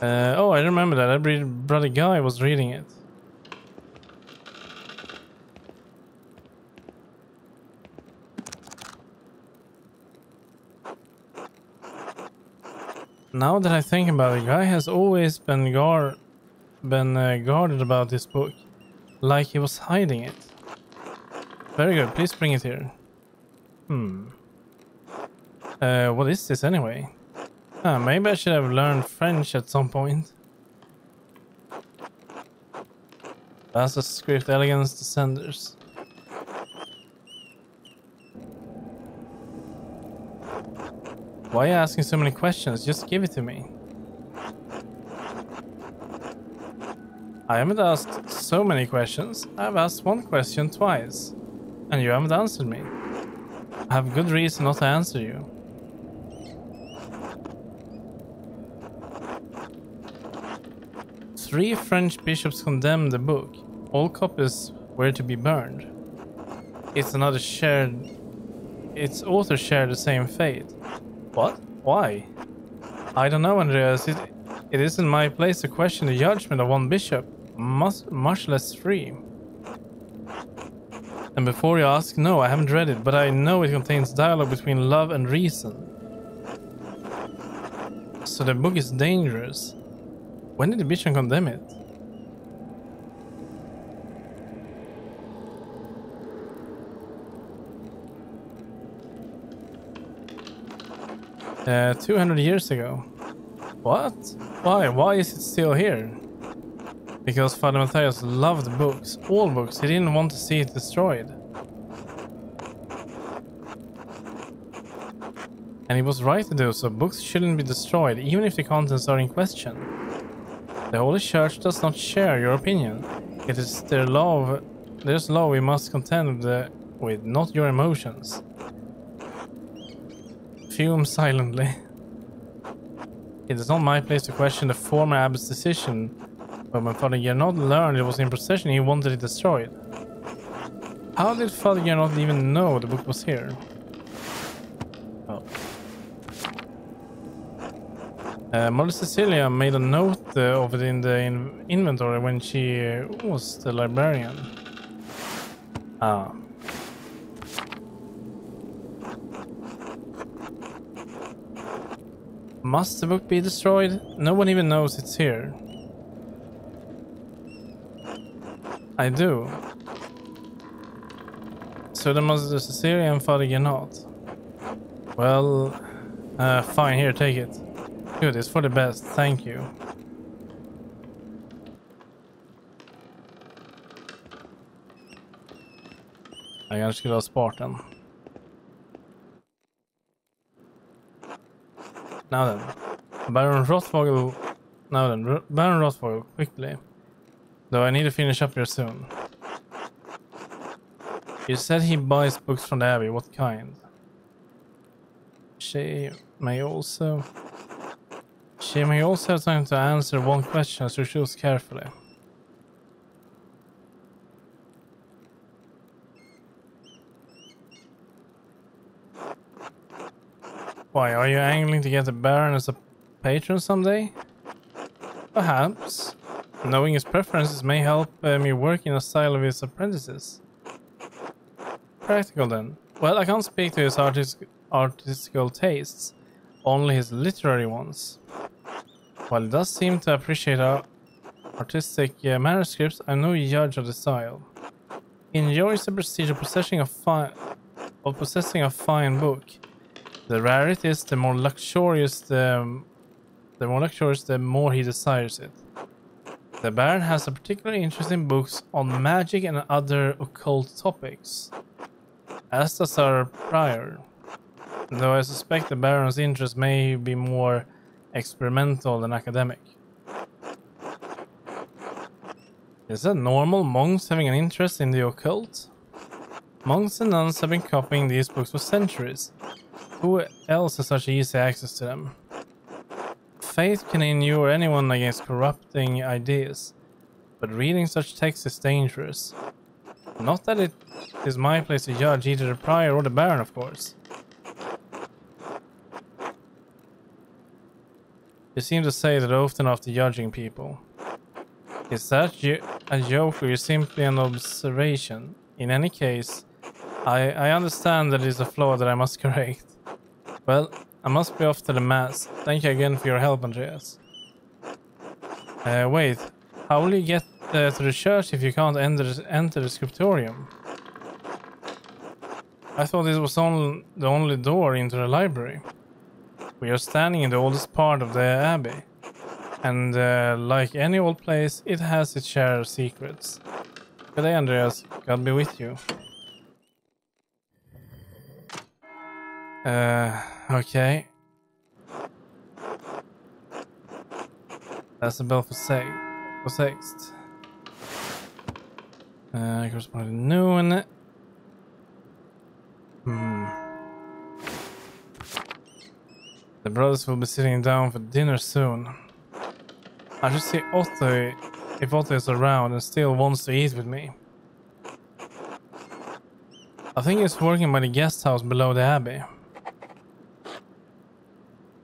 Oh, I remember that. Every brother guy was reading it. Now that I think about it, guy has always been guarded about this book, like he was hiding it. Very good. Please bring it here. What is this anyway? Maybe I should have learned French at some point. That's a script, elegance, descenders. Why are you asking so many questions? Just give it to me. I haven't asked so many questions. I've asked one question twice. And you haven't answered me. I have good reason not to answer you. Three French bishops condemned the book. All copies were to be burned. Its author shared the same fate. What? Why? I don't know, Andreas. It isn't my place to question the judgment of one bishop, much less three. And before you ask, no, I haven't read it, but I know it contains dialogue between love and reason. So the book is dangerous. When did the bishop condemn it? Uh, 200 years ago. What? Why? Why is it still here? Because Father Matthias loved books. All books. He didn't want to see it destroyed. And he was right to do so. Books shouldn't be destroyed, even if the contents are in question. The Holy Church does not share your opinion. It is their law. There's law we must contend with, not your emotions. Fume silently. It is not my place to question the former abbot's decision, but when Father Gernot learned it was in possession, he wanted it destroyed. How did Father Gernot even know the book was here? Oh. Mother Cecilia made a note of it in the inventory when she was the librarian. Ah. Must the book be destroyed? No one even knows it's here. I do. So there must Mother Cecilia and Father Gernot. Well, fine, here, take it. Good, it's for the best, thank you. Jag kanske skulle ha sparat den. Now then, Baron Rothvogel. Now then, Baron Rothvogel, quickly. Though I need to finish up here soon. You said he buys books from the Abbey. What kind? She may also have time to answer one question, so choose carefully. Why, are you angling to get the Baron as a patron someday? Perhaps. Knowing his preferences may help me work in a style of his apprentices. Practical then. Well, I can't speak to his artistical tastes, only his literary ones. While he does seem to appreciate our artistic manuscripts, I'm no judge of the style. He enjoys the prestige of possessing a fine book. The rarer it is, the more luxurious, the more he desires it. The Baron has a particular interest in books on magic and other occult topics, as does our prior. Though I suspect the Baron's interest may be more experimental than academic. Is that normal, monks having an interest in the occult? Monks and nuns have been copying these books for centuries. Who else has such easy access to them? Faith can inure anyone against corrupting ideas, but reading such texts is dangerous. Not that it is my place to judge either the prior or the Baron, of course. You seem to say that often after judging people. Is that a joke or is simply an observation? In any case, I understand that it is a flaw that I must correct. Well, I must be off to the mass. Thank you again for your help, Andreas. Wait. How will you get to the church if you can't enter the scriptorium? I thought this was the only door into the library. We are standing in the oldest part of the abbey. And like any old place, it has its share of secrets. Good day, Andreas. God be with you. Okay. That's the bell for sixth. Corresponding noon. The brothers will be sitting down for dinner soon. I should see Otto if Otto is around and still wants to eat with me. I think he's working by the guest house below the abbey.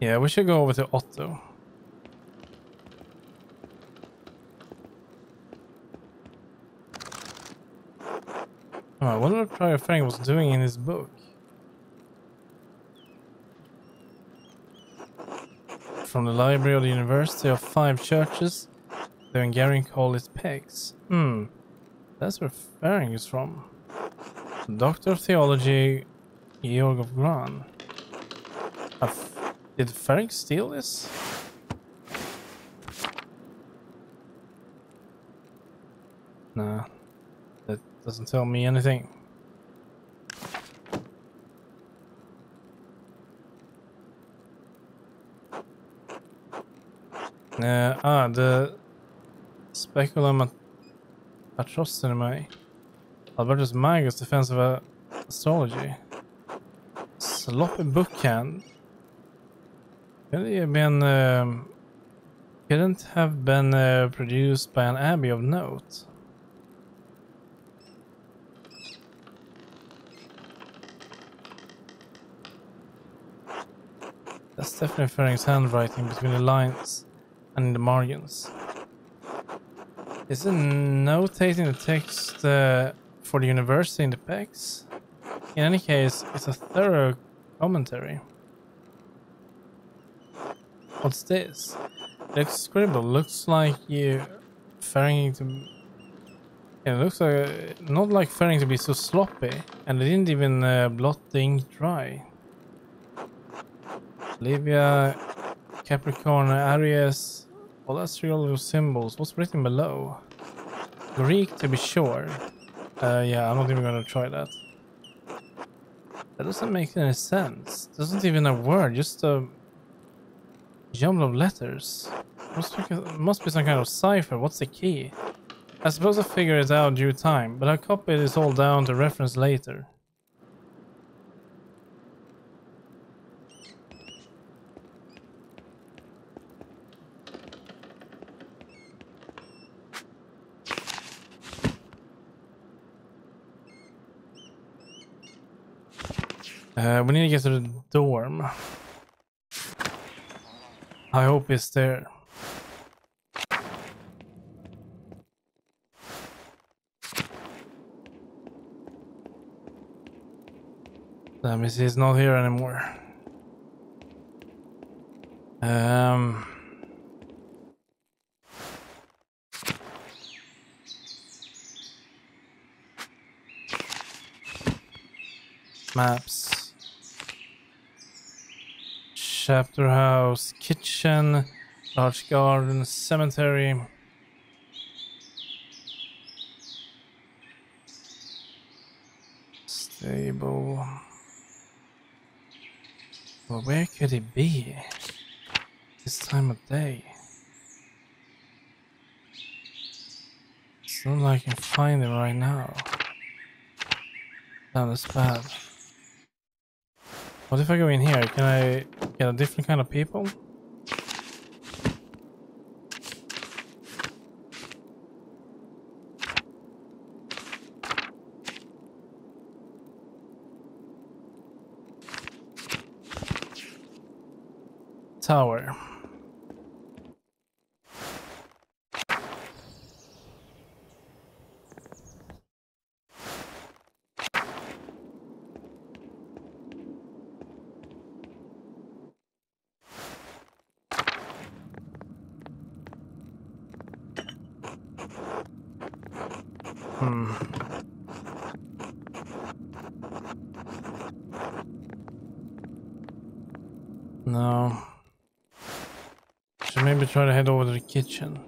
Yeah, we should go over to Otto. Oh, I wonder what Prior Frank was doing in his book. From the library of the University of Five Churches, the Hungarian call it pegs. That's where Ferenc is from. Doctor of Theology, Georg of Gran. Did Ferenc steal this? Nah, that doesn't tell me anything. The Speculum Atrocity. Albertus Magus Defense of Astrology. Sloppy bookhand. Couldn't have been produced by an abbey of note. That's definitely Ferenc's handwriting between the lines and in the margins. Is it notating the text for the university in the pegs? In any case, it's a thorough commentary. What's this? The scribble looks like Ferenc to... It looks like not like Ferenc to be so sloppy, and they didn't even blot the ink dry. Livia, Capricorn, Aries, well, that's real symbols. What's written below? Greek to be sure. Yeah, I'm not even gonna try that. That doesn't make any sense. Doesn't even a word, just a jumble of letters. Must be some kind of cipher. What's the key? I suppose I'll figure it out due time, but I'll copy this all down to reference later. We need to get to the dorm. I hope it's there. Let me see, he's not here anymore. Maps. Chapter house, kitchen, large garden, cemetery. Stable. Well, where could he be this time of day? It's not like I can find him right now. Damn, that's bad. What if I go in here? Can I get a different kind of people? Tower. Hmm. No. Should maybe try to head over to the kitchen.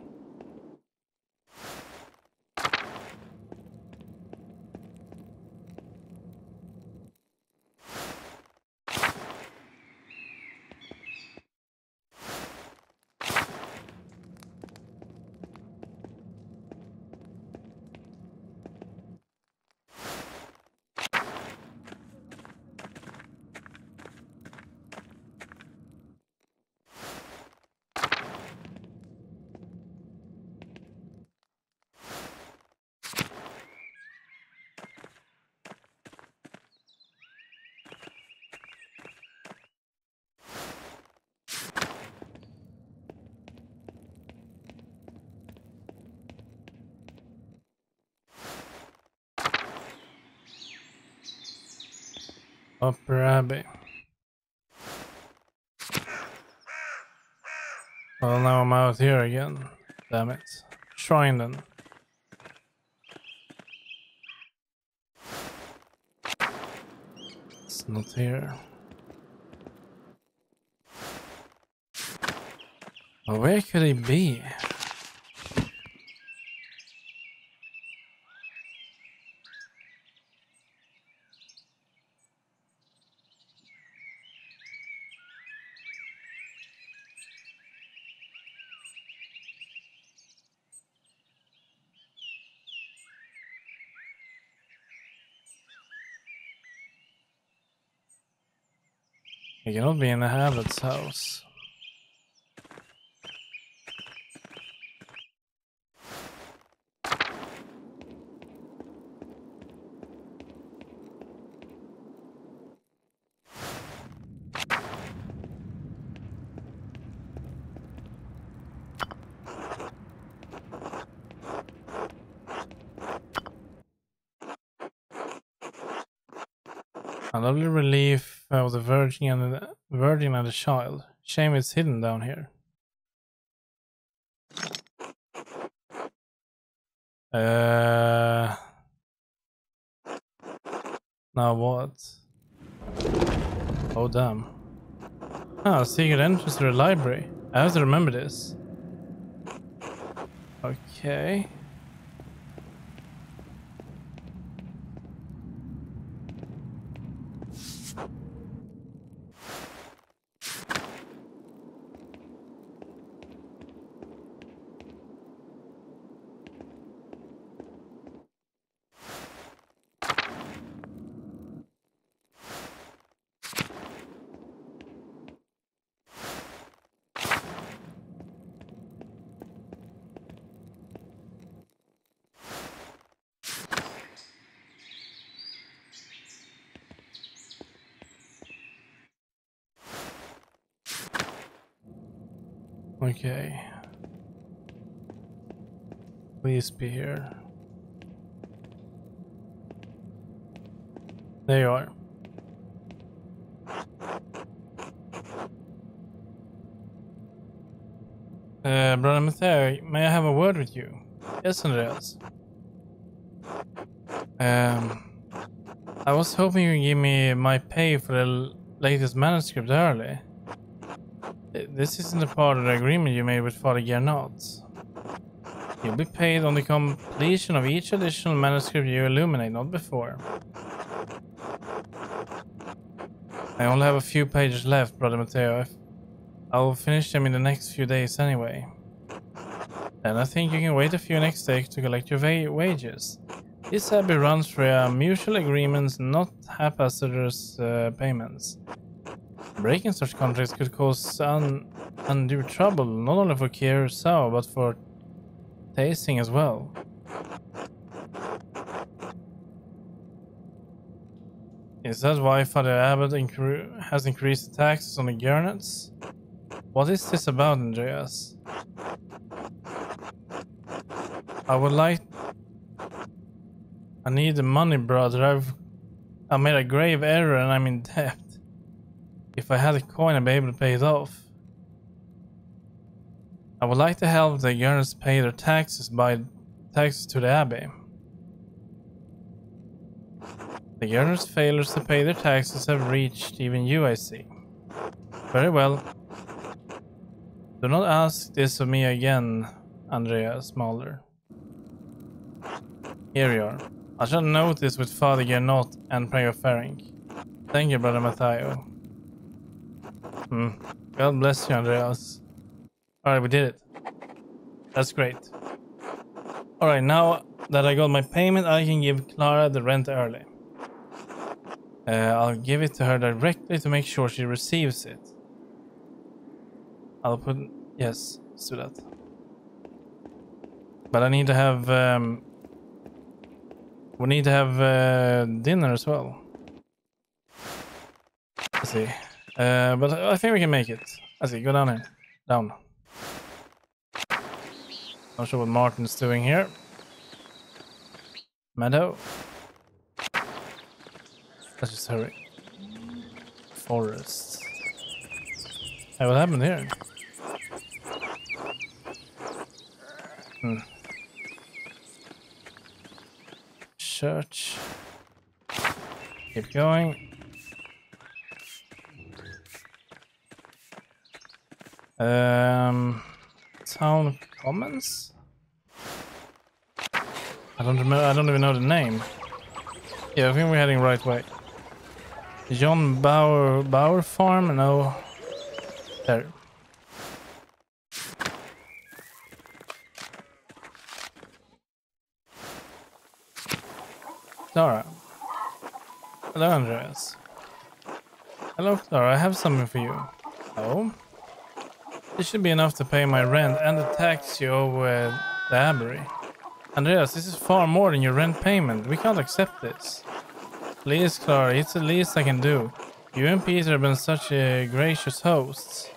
Upper Abbey. Well, now I'm out here again. Damn it. Shrine then. It's not here. Well, where could he be? He cannot be in the Habit's house. A lovely relief of the Virgin and the Child. Shame it's hidden down here. Now what? Oh damn. Ah, secret entrance to the library. I have to remember this. Okay. Okay. Please be here. There you are. Brother Matteo, may I have a word with you? Yes, Andreas. I was hoping you would give me my pay for the latest manuscript early. This isn't a part of the agreement you made with Father Gernot. You'll be paid on the completion of each additional manuscript you illuminate, not before. I only have a few pages left, Brother Matteo. I will finish them in the next few days anyway. And I think you can wait a few next days to collect your wages. This abbey runs via mutual agreements, not haphazardous payments. Breaking such contracts could cause undue trouble, not only for Kirsao, but for tasting as well. Is that why Father Abbot has increased the taxes on the Gernets? What is this about, Andreas? I need the money, brother. I made a grave error and I'm in debt. If I had a coin, I'd be able to pay it off. I would like to help the Gernets pay their taxes by taxes to the Abbey. The government's failures to pay their taxes have reached even you, I see. Very well. Do not ask this of me again, Andreas Mahler. Here you are. I shall note this with Father Gernot and Prayer Ferenc. Thank you, Brother Matteo. God bless you, Andreas. Alright, we did it. That's great. Alright, now that I got my payment, I can give Clara the rent early. I'll give it to her directly to make sure she receives it. I'll put... Yes, let's do that. But I need to have... we need to have dinner as well. Let's see. But I think we can make it. Let's see, go down here. Down. Not sure what Martin's doing here. Meadow. Let's just hurry. Forest. Hey, what happened here? Church. Keep going. Town Commons? I don't remember. I don't even know the name. Yeah, I think we're heading right way. John Bauer Farm? No. There. Clara. Hello, Andreas. Hello, Clara. I have something for you. Oh? This should be enough to pay my rent and the tax you owe the abbey. Andreas, this is far more than your rent payment. We can't accept this. Please, Clara, it's the least I can do. You and Peter have been such gracious hosts.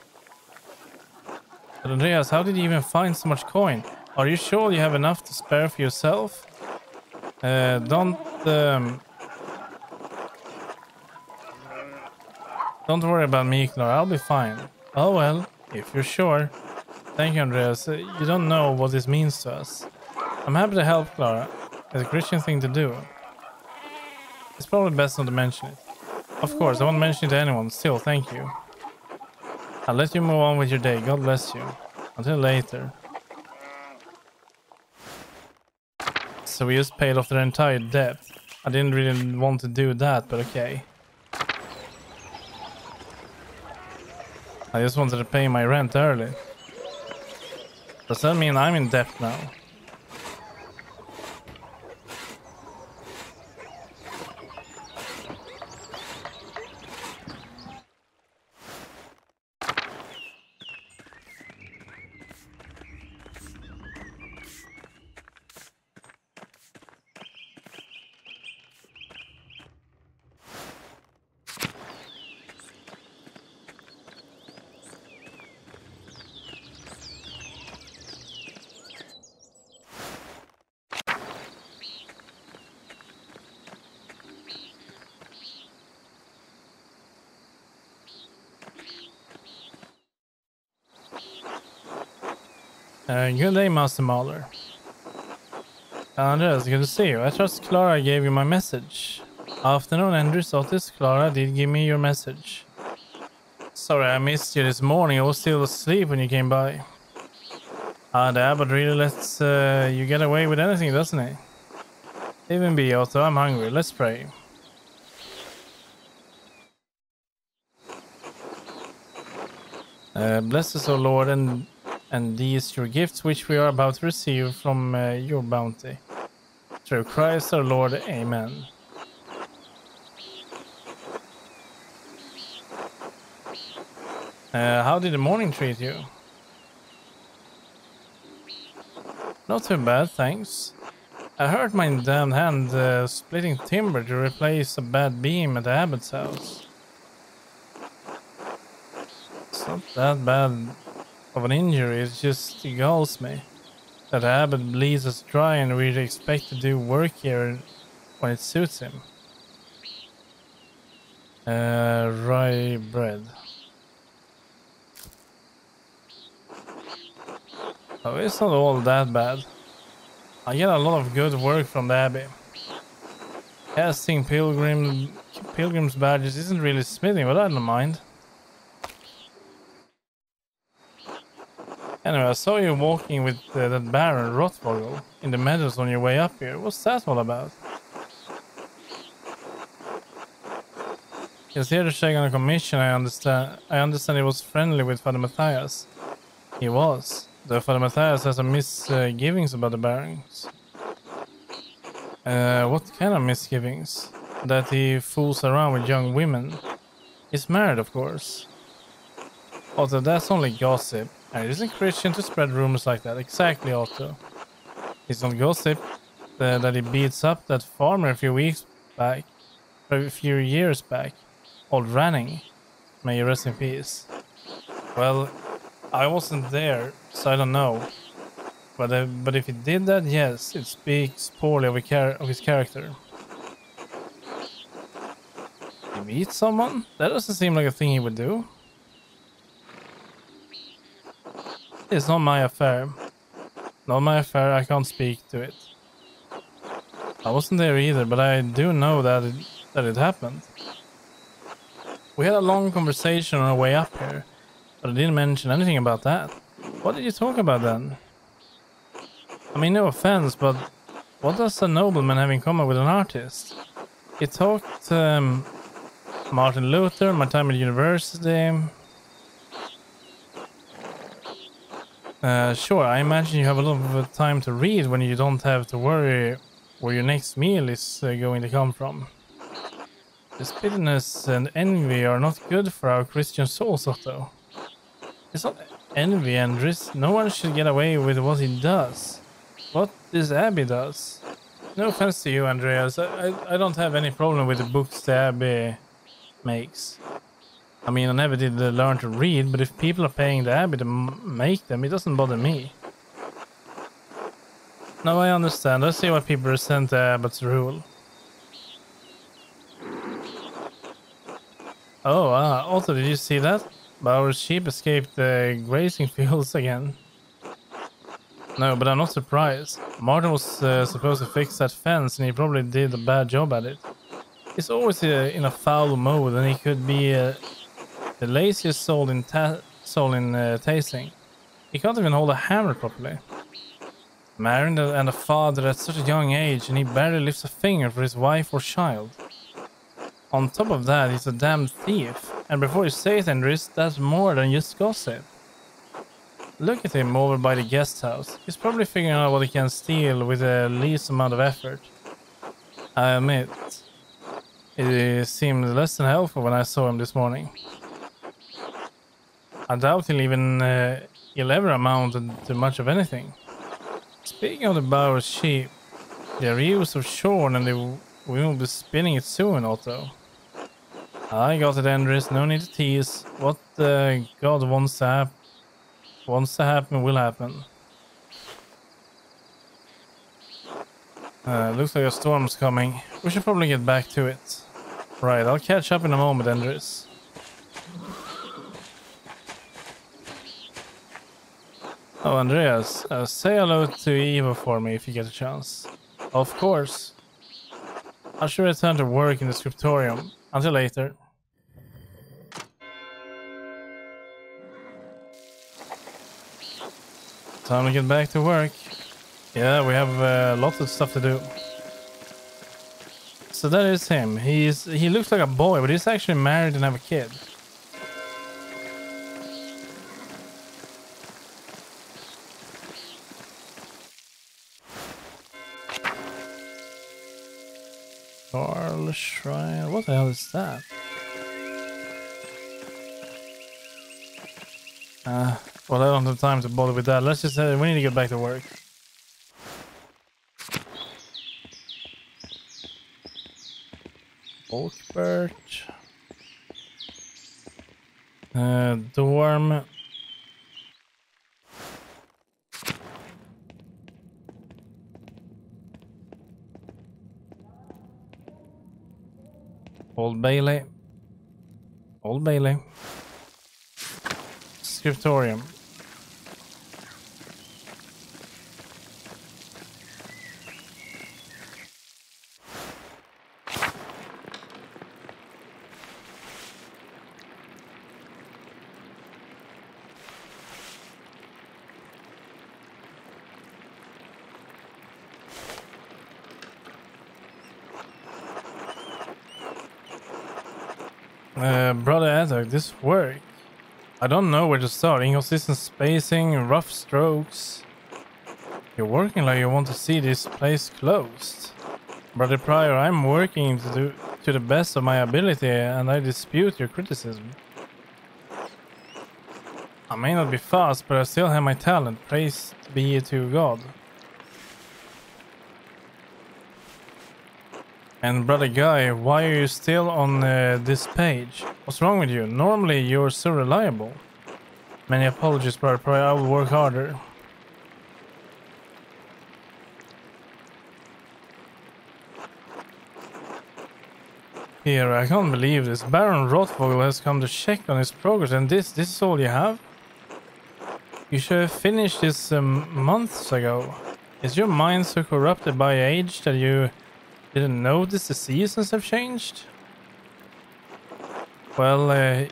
But Andreas, how did you even find so much coin? Are you sure you have enough to spare for yourself? Don't worry about me, Clara. I'll be fine. Oh well, if you're sure. Thank you, Andreas. You don't know what this means to us. I'm happy to help, Clara. It's a Christian thing to do. It's probably best not to mention it. Of course, I won't mention it to anyone. Still, thank you. I'll let you move on with your day. God bless you. Until later. So we just paid off their entire debt. I didn't really want to do that, but okay. I just wanted to pay my rent early. Does that mean I'm in debt now? Good day, Master Mahler. Andreas, good to see you. I trust Clara gave you my message. Afternoon, Andrews. Otis. Clara did give me your message. Sorry, I missed you this morning. I was still asleep when you came by. The abbot really lets you get away with anything, doesn't he? Even be, Otto. I'm hungry. Let's pray. Bless us, O Lord, and these your gifts which we are about to receive from your bounty. Through Christ our Lord, amen. How did the morning treat you? Not too bad, thanks. I hurt my damned hand splitting timber to replace a bad beam at the abbot's house. It's not that bad of an injury, it just galls me that the abbot bleeds us dry and we expect to do work here when it suits him. Rye bread. Oh, it's not all that bad. I get a lot of good work from the abbey. Casting pilgrim's badges isn't really smithing, but I don't mind. Anyway, I saw you walking with that Baron Rothvogel in the meadows on your way up here. What's that all about? He's here to check on a commission, I understand. I understand he was friendly with Father Matthias. He was. Though Father Matthias has some misgivings about the barons. What kind of misgivings? That he fools around with young women. He's married, of course. Otto, that's only gossip. And it isn't Christian to spread rumors like that. Exactly, Otto. It's not gossip that he beats up that farmer a few weeks back. A few years back. Old Ranning. May you rest in peace. Well, I wasn't there, so I don't know. But if he did that, yes, it speaks poorly of his character. He meet someone? That doesn't seem like a thing he would do. It's not my affair. Not my affair, I can't speak to it. I wasn't there either, but I do know that it happened. We had a long conversation on our way up here, but I didn't mention anything about that. What did you talk about then? I mean, no offense, but what does a nobleman have in common with an artist? He talked Martin Luther, my time at university. Sure, I imagine you have a lot of time to read when you don't have to worry where your next meal is going to come from. This bitterness and envy are not good for our Christian souls, Otto. It's not envy, Andres. No one should get away with what he does. What this Abbey does. No offense to you, Andreas. I don't have any problem with the books the Abbey makes. I mean, I never did learn to read, but if people are paying the Abbey to make them, it doesn't bother me. No, I understand. I see why people resent the Abbot's rule. Oh, also, did you see that? Our sheep escaped the grazing fields again. No, but I'm not surprised. Martin was supposed to fix that fence, and he probably did a bad job at it. He's always in a foul mode, and he could be the laziest soul in tasting. He can't even hold a hammer properly. Married and a father at such a young age, and he barely lifts a finger for his wife or child. On top of that, he's a damn thief. And before you say it, Andres, that's more than just gossip. Look at him over by the guest house. He's probably figuring out what he can steal with the least amount of effort. I admit, it seemed less than helpful when I saw him this morning. I doubt he'll ever amount to much of anything. Speaking of the Bauer's sheep, their ewes are shorn and we will be spinning it soon, Otto. I got it, Andres. No need to tease. What God wants to happen will happen. Looks like a storm's coming. We should probably get back to it. Right, I'll catch up in a moment, Andres. Oh, Andreas, say hello to Eva for me if you get a chance. Of course. I should return to work in the scriptorium. Until later. Time to get back to work. Yeah, we have lots of stuff to do. So that is him. He looks like a boy, but he's actually married and have a kid. Carl Shrine. What the hell is that? Well, I don't have time to bother with that. Let's just we need to get back to work. Bulk birch. Dorm. Old Bailey. Old Bailey. Scriptorium. Brother Adak, this work. I don't know where to start. Inconsistent spacing, rough strokes. You're working like you want to see this place closed. Brother Prior, I'm working to the best of my ability, and I dispute your criticism. I may not be fast, but I still have my talent. Praise be to God. And Brother Guy, why are you still on this page? What's wrong with you? Normally you're so reliable. Many apologies, Brother Prior. I will work harder. Here, I can't believe this. Baron Rothvogel has come to check on his progress, and this is all you have? You should have finished this months ago. Is your mind so corrupted by age that you didn't notice the seasons have changed? Well,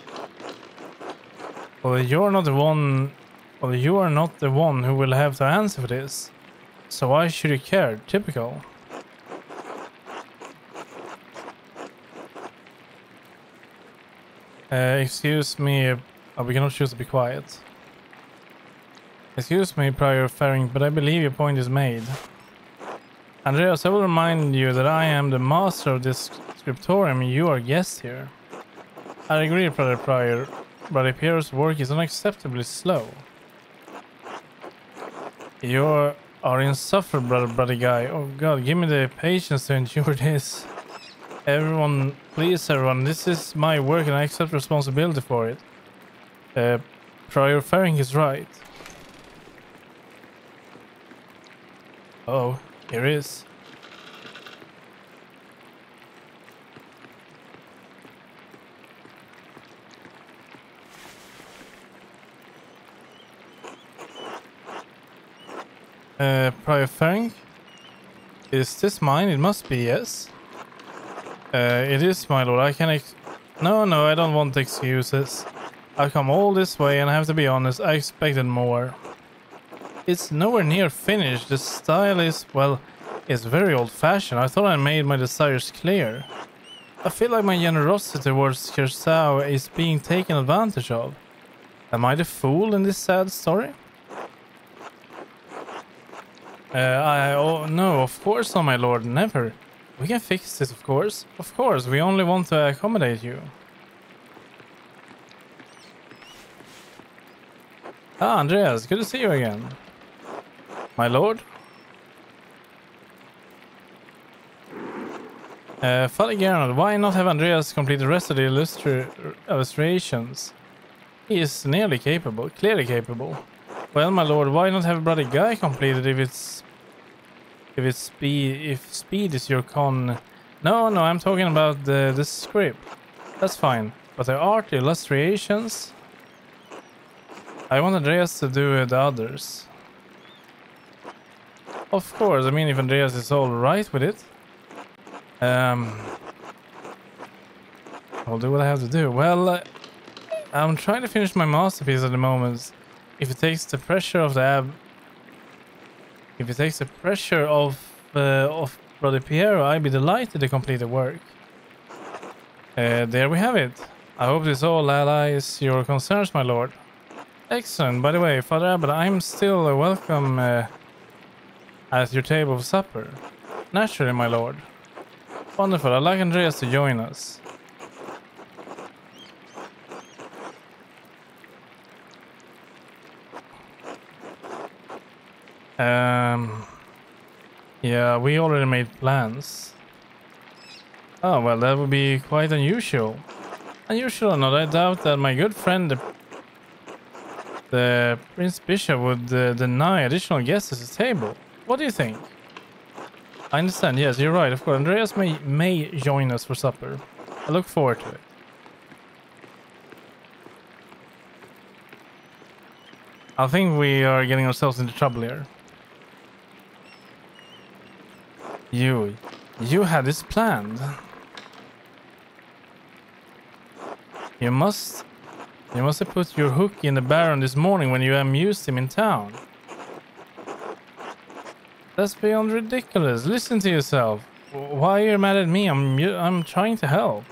you're not the one. Well, you are not the one who will have to answer for this. So why should you care? Typical. Excuse me. We cannot choose to be quiet. Excuse me, Prior Faring, but I believe your point is made. Andreas, I will remind you that I am the master of this scriptorium and you are guest here. I agree, Brother Prior, but Pierre's work is unacceptably slow. You are insufferable, Brother Guy. Oh God, give me the patience to endure this. Everyone, please everyone, this is my work and I accept responsibility for it. Prior Faring is right. Oh, here is. Prior Faring? Is this mine? It must be, yes. It is, my lord. I can No, I don't want excuses. I've come all this way and I have to be honest, I expected more. It's nowhere near finished. The style is, well, it's very old-fashioned. I thought I made my desires clear. I feel like my generosity towards Kersau is being taken advantage of. Am I the fool in this sad story? Oh, no, of course not, my lord, never. We can fix this, of course. Of course, we only want to accommodate you. Ah, Andreas, good to see you again. My lord? Father Gernot, why not have Andreas complete the rest of the illustrations? He is nearly capable, clearly capable. Well, my lord, why not have Brother Guy complete it if speed is your con? No, I'm talking about the script. That's fine. But the art, the illustrations, I want Andreas to do the others. Of course, I mean if Andreas is all right with it. I'll do what I have to do. Well, I'm trying to finish my masterpiece at the moment. If it takes the pressure of Brother Piero, I'd be delighted to complete the work. There we have it. I hope this all allies your concerns, my lord. Excellent. By the way, Father Abbot, I'm still welcome at your table of supper. Naturally, my lord. Wonderful. I'd like Andreas to join us. Yeah, we already made plans. Oh, well, that would be quite unusual. Unusual or not, I doubt that my good friend, the Prince Bishop, would deny additional guests at the table. What do you think? I understand, yes, you're right. Of course, Andreas may join us for supper. I look forward to it. I think we are getting ourselves into trouble here. You had this planned. You must have put your hook in the Baron this morning when you amused him in town. That's beyond ridiculous. Listen to yourself. Why are you mad at me? I'm trying to help.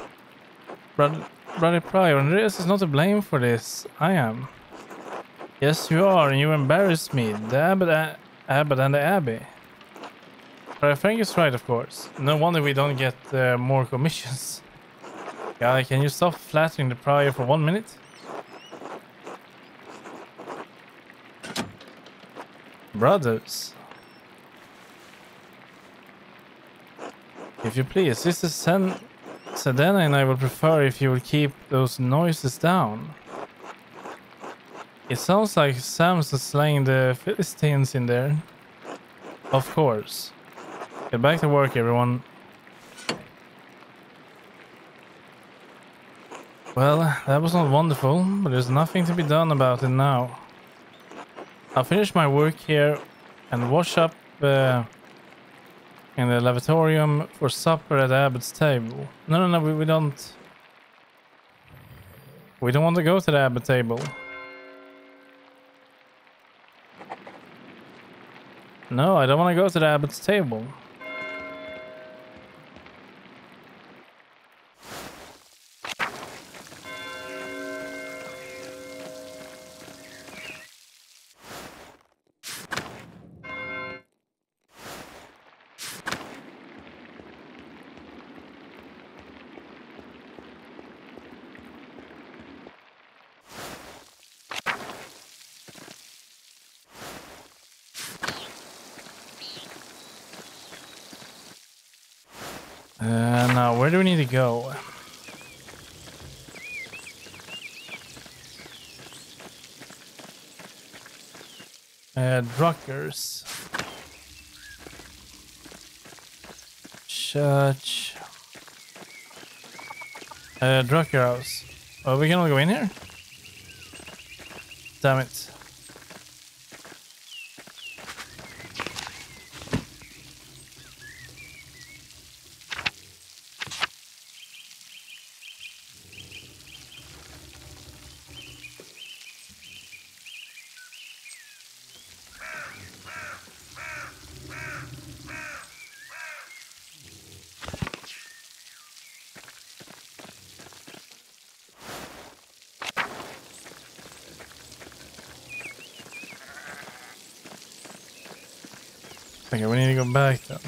Brother Prior, Andreas is not to blame for this. I am. Yes, you are, and you embarrassed me. The abbot and the abbey. But Frank is right, of course. No wonder we don't get more commissions. Guy, can you stop flattering the Prior for 1 minute? Brothers. If you please, Sister Sedena and I would prefer if you would keep those noises down. It sounds like Sam's slaying the Philistines in there. Of course. Get back to work, everyone. Well, that was not wonderful, but there's nothing to be done about it now. I'll finish my work here and wash up in the lavatorium for supper at the abbot's table. No, we don't. We don't want to go to the abbot table. No, I don't want to go to the abbot's table. Now, where do we need to go? Druckers. Church. Drucker house. Oh, we cannot go in here? Damn it. Okay, we need to go back then.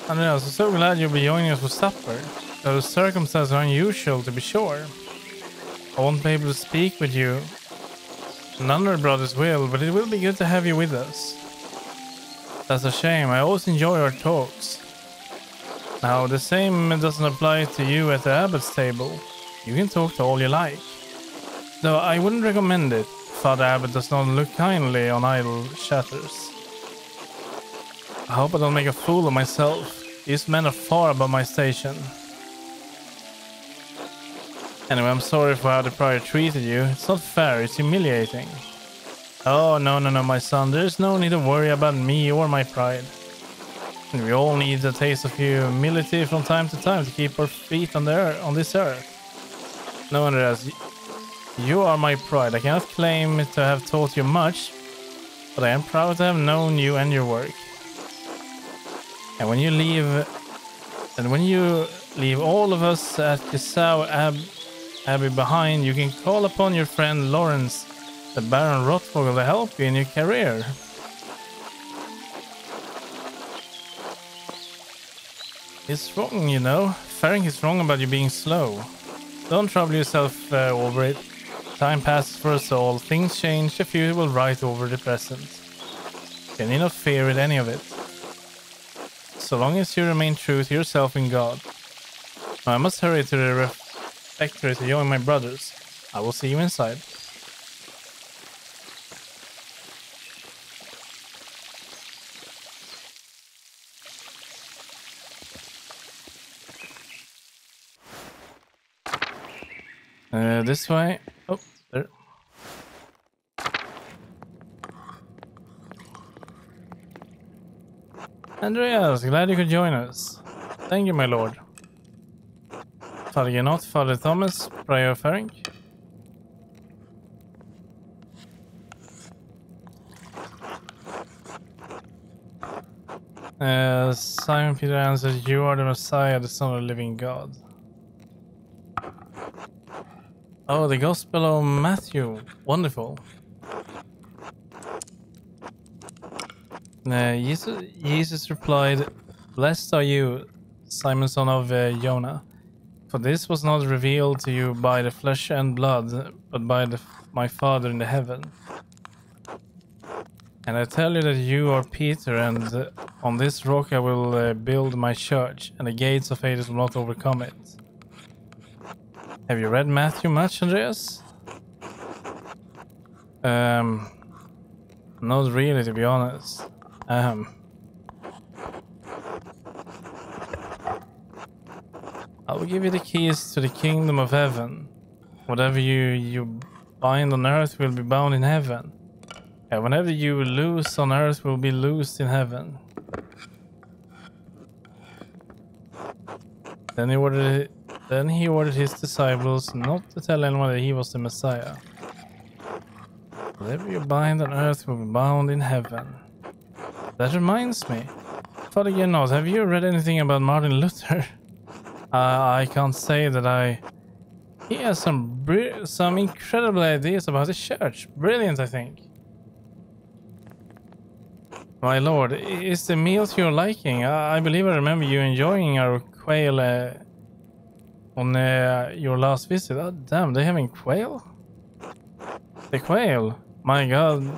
Andreas, I'm so glad you'll be joining us for supper. Those circumstances are unusual, to be sure. I won't be able to speak with you. None of the brothers will, but it will be good to have you with us. That's a shame. I always enjoy our talks. Now, the same doesn't apply to you at the abbot's table. You can talk to all you like. Though I wouldn't recommend it. Father Abbot does not look kindly on idle chatters. I hope I don't make a fool of myself. These men are far above my station. Anyway, I'm sorry for how the prior treated you. It's not fair, it's humiliating. Oh, no, my son. There's no need to worry about me or my pride. We all need a taste of humility from time to time to keep our feet on this earth. No, Andreas, you are my pride. I cannot claim to have taught you much, but I am proud to have known you and your work. And when you leave all of us at Gisau Abbey behind, you can call upon your friend Lawrence, the Baron Rothvogel, to help you in your career. He's wrong, you know. Ferenc is wrong about you being slow. Don't trouble yourself over it. Time passes for us all. Things change. The future will write over the present. You need not fear with any of it. So long as you remain true to yourself and God. Now I must hurry to the refectory to join my brothers. I will see you inside. This way. Oh, there. Andreas, glad you could join us. Thank you, my lord. Father Genot, Father Thomas, Prior Ferenc. Simon Peter answers, you are the Messiah, the Son of the living God. Oh, the Gospel of Matthew. Wonderful. Jesus replied, blessed are you, Simon, son of Jonah, for this was not revealed to you by the flesh and blood, but by my Father in the heaven. And I tell you that you are Peter, and on this rock I will build my church, and the gates of Hades will not overcome it. Have you read Matthew much, Andreas? Not really, to be honest. I will give you the keys to the kingdom of heaven. Whatever you bind on earth will be bound in heaven. And whenever you loose on earth will be loosed in heaven. Then he ordered his disciples not to tell anyone that he was the Messiah. Whatever you bind on earth will be bound in heaven. That reminds me. Father Genot, have you read anything about Martin Luther? I can't say that He has some incredible ideas about the church. Brilliant, I think. My lord, is the meal to your liking? I believe I remember you enjoying our quail on your last visit. Oh, damn, they having quail? The quail? My god,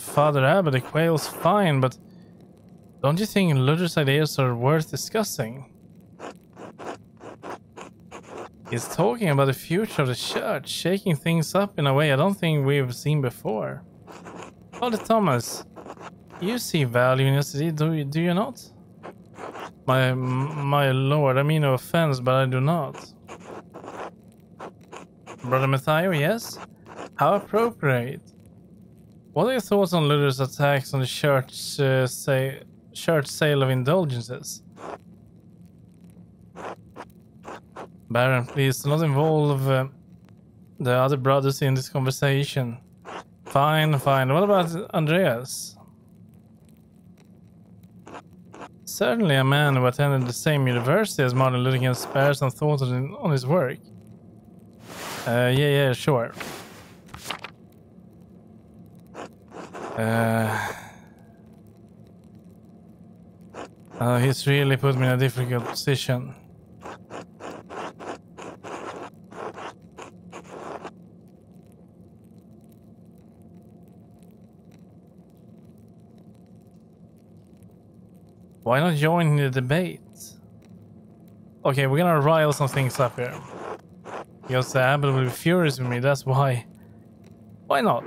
Father Abbot, the quail's fine, but don't you think Luther's ideas are worth discussing? He's talking about the future of the church, shaking things up in a way I don't think we've seen before. Father Thomas, you see value in yesterday, do you not? My lord, I mean no offense, but I do not. Brother Matthias, yes? How appropriate. What are your thoughts on Luther's attacks on the church sale of indulgences? Baron, please do not involve the other brothers in this conversation. Fine. What about Andreas? Certainly a man who attended the same university as Martin Luther can spare some thought on his work. Yeah, sure. He's really put me in a difficult position. Why not join the debate? Okay, we're gonna rile some things up here. Because the Abbot will be furious with me, that's why. Why not?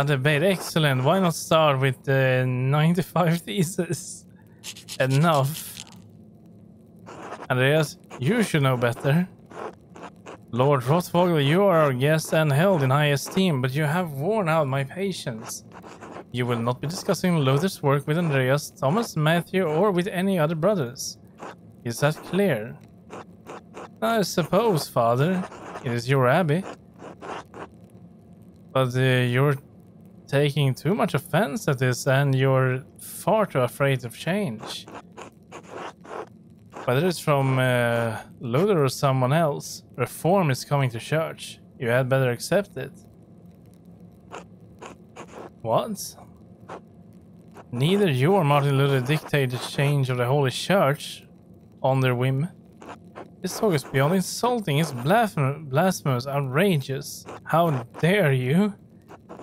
Debate, excellent. Why not start with the 95 thesis? Enough. Andreas, you should know better. Lord Rothvogel, you are our guest and held in high esteem, but you have worn out my patience. You will not be discussing Luther's work with Andreas, Thomas, Matthew, or with any other brothers. Is that clear? I suppose, Father. It is your abbey. But you're taking too much offense at this, and you're far too afraid of change. Whether it's from Luther or someone else, reform is coming to church. You had better accept it. What? Neither you or Martin Luther dictate the change of the Holy Church on their whim. This talk is beyond insulting. It's blasphemous, outrageous. How dare you?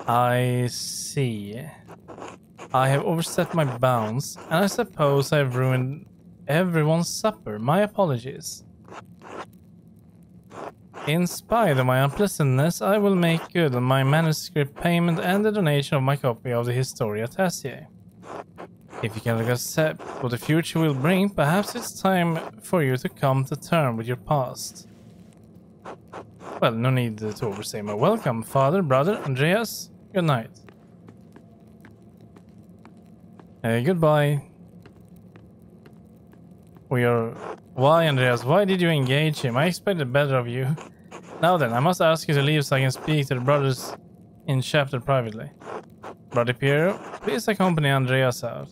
I see. I have overstepped my bounds, and I suppose I've ruined everyone's supper. My apologies. In spite of my unpleasantness, I will make good on my manuscript payment and the donation of my copy of the Historia Tassiae. If you cannot accept what the future will bring, perhaps it's time for you to come to terms with your past. Well, no need to overstay my welcome, Father, Brother, Andreas. Good night. Goodbye. Why, Andreas? Why did you engage him? I expected better of you. Now then, I must ask you to leave so I can speak to the brothers in chapter privately. Brother Piero, please accompany Andreas out.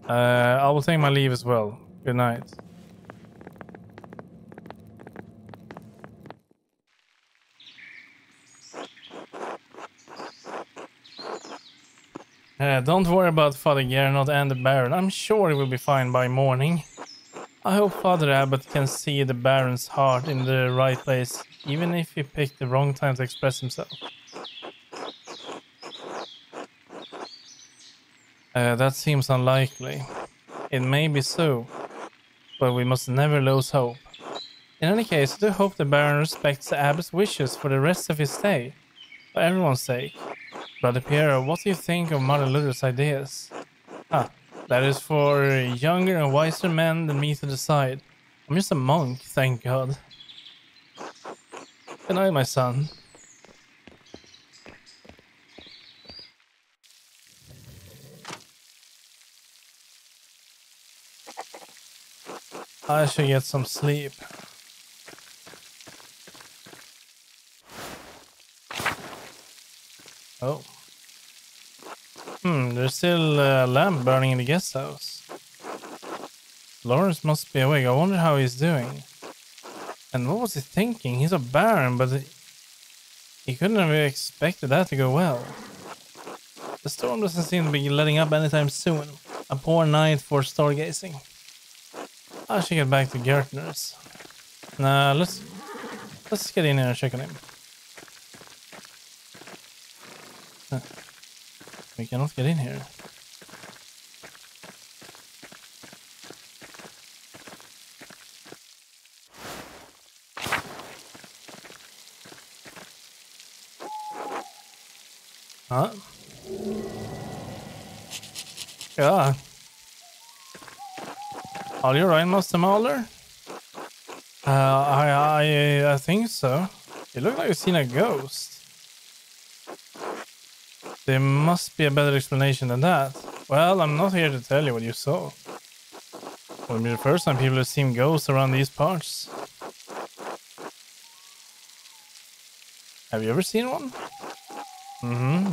I will take my leave as well. Good night. Don't worry about Father Gernot and the Baron. I'm sure he will be fine by morning. I hope Father Abbot can see the Baron's heart in the right place, even if he picked the wrong time to express himself. That seems unlikely. It may be so, but we must never lose hope. In any case, I do hope the Baron respects the Abbot's wishes for the rest of his stay, for everyone's sake. Brother Piero, what do you think of Mother Luther's ideas? That is for younger and wiser men than me to decide. I'm just a monk, thank God. Good night, my son. I should get some sleep. Oh. There's still a lamp burning in the guest house. Lawrence must be awake. I wonder how he's doing. And what was he thinking? He's a baron, but he couldn't have expected that to go well. The storm doesn't seem to be letting up anytime soon. A poor night for stargazing. I should get back to Gertner's. Nah, let's get in here and check on him. We cannot get in here. Huh? Yeah. Are you right, Master Mahler? I think so. You look like you've seen a ghost. There must be a better explanation than that. Well, I'm not here to tell you what you saw. It will be the first time people have seen ghosts around these parts. Have you ever seen one?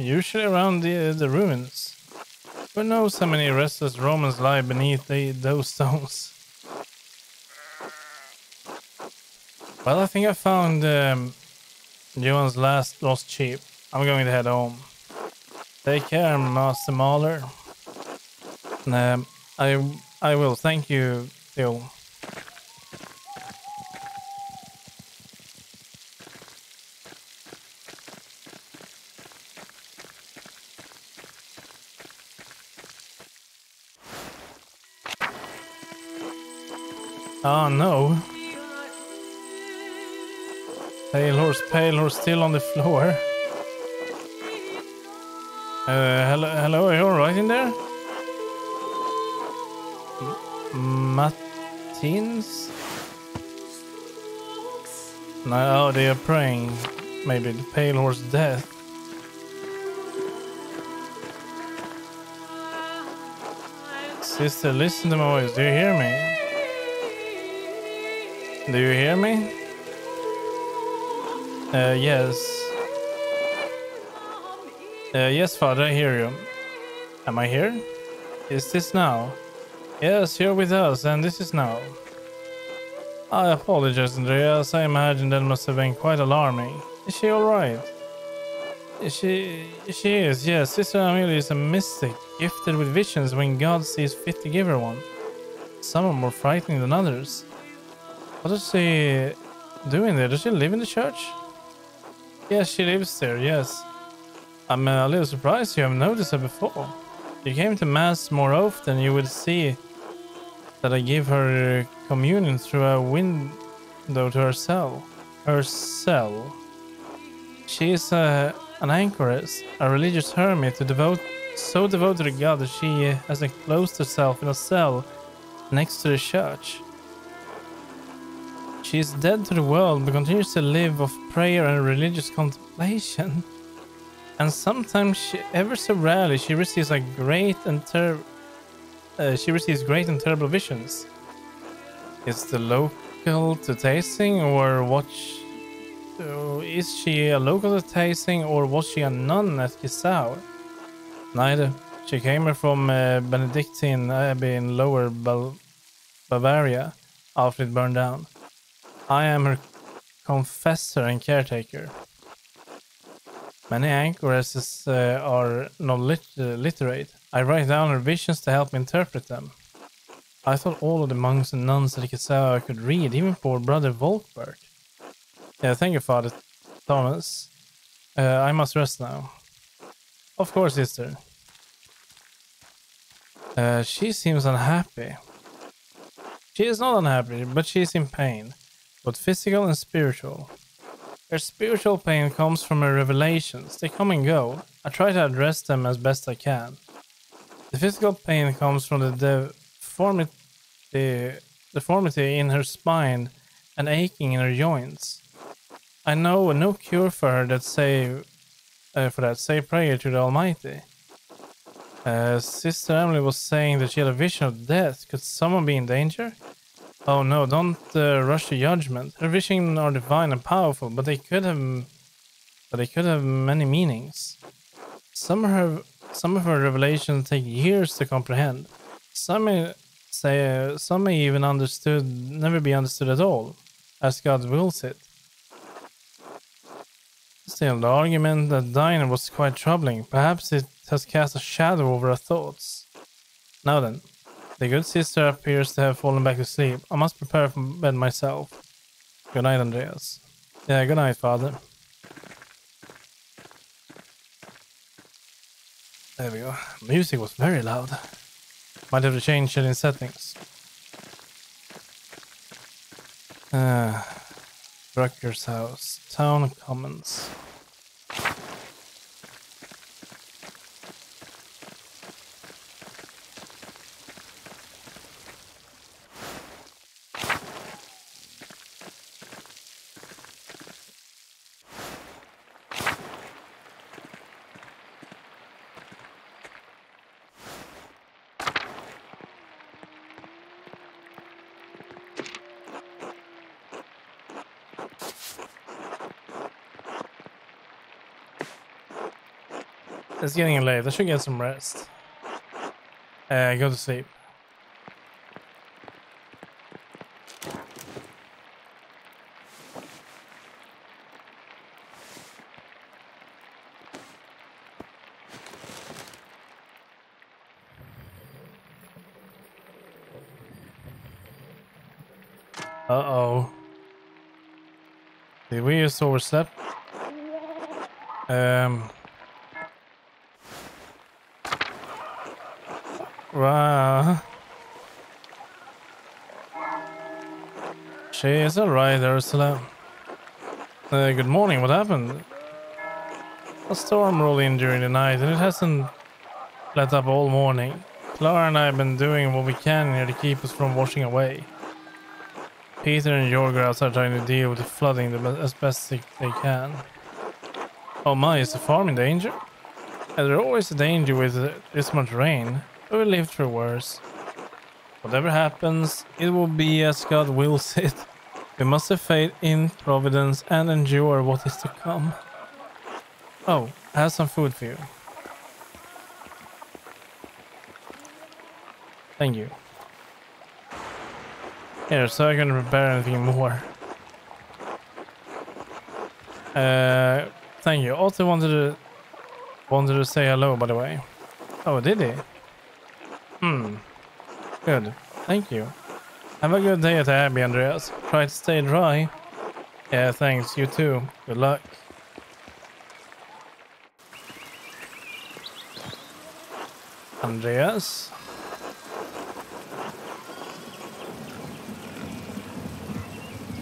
Usually around the ruins. Who knows how many restless Romans lie beneath those stones? Well, I think I found Johan's last lost sheep. I'm going to head home. Take care, Master Mahler. I will. Thank you, Theo. Oh no. Pale horse still on the floor. Hello, are you alright in there? Matins? No, they are praying. Maybe the pale horse death. Sister, listen to my voice. Do you hear me? Do you hear me? Yes. Yes, Father, I hear you. Am I here? Is this now? Yes, you're with us, and this is now. I apologize, Andreas. I imagine that must have been quite alarming. Is she alright? She is, yes. Sister Amelia is a mystic, gifted with visions when God sees fit to give her one. Some are more frightening than others. What is she doing there? Does she live in the church? Yes, she lives there, yes. I'm a little surprised you haven't noticed her before. If you came to Mass more often, you would see that I give her communion through a window to her cell. Her cell. She is an anchoress, a religious hermit so devoted to God that she has enclosed herself in a cell next to the church. She is dead to the world, but continues to live of prayer and religious contemplation. And sometimes, ever so rarely, she receives great and terrible visions. Is the local to tasting, or what? Is she a local to tasting, or was she a nun at Gisau? Neither. She came here from Benedictine Abbey in Lower Bavaria after it burned down. I am her confessor and caretaker. Many anchoresses are not literate. I write down her visions to help interpret them. I thought all of the monks and nuns at Gisau could read, even poor brother Volkberg. Yeah, thank you, Father Thomas. I must rest now. Of course, sister. She seems unhappy. She is not unhappy, but she is in pain, both physical and spiritual. Her spiritual pain comes from her revelations. They come and go. I try to address them as best I can. The physical pain comes from the deformity in her spine and aching in her joints. I know no cure for her that say prayer to the Almighty. Sister Emily was saying that she had a vision of death. Could someone be in danger? Oh no, don't rush to judgment. Her visions are divine and powerful, but they could have many meanings. Some of her revelations take years to comprehend. Some may even never be understood at all, as God wills it. Still, the argument that Dinah was quite troubling. Perhaps it has cast a shadow over her thoughts. Now then, the good sister appears to have fallen back to sleep. I must prepare for bed myself. Good night, Andreas. Yeah, good night, Father. There we go. Music was very loud. Might have to change it in settings. Drucker's house. Town Commons. It's getting late. I should get some rest. Go to sleep. Uh-oh. Did we just overslept? Wow. She is alright, Ursula. Good morning, what happened? A storm rolled in during the night and it hasn't let up all morning. Clara and I have been doing what we can here to keep us from washing away. Peter and Jorg are outside trying to deal with the flooding as best they can. Oh my, is the farm in danger? There's always a danger with this much rain. We lived through worse. Whatever happens, it will be as God wills it. We must have faith in Providence and endure what is to come. Oh, I have some food for you. Thank you. Here, so I can prepare anything more. Thank you. Also wanted to say hello, by the way. Oh, did he? Good. Thank you. Have a good day at the Abbey, Andreas. Try to stay dry. Yeah, thanks. You too. Good luck. Andreas?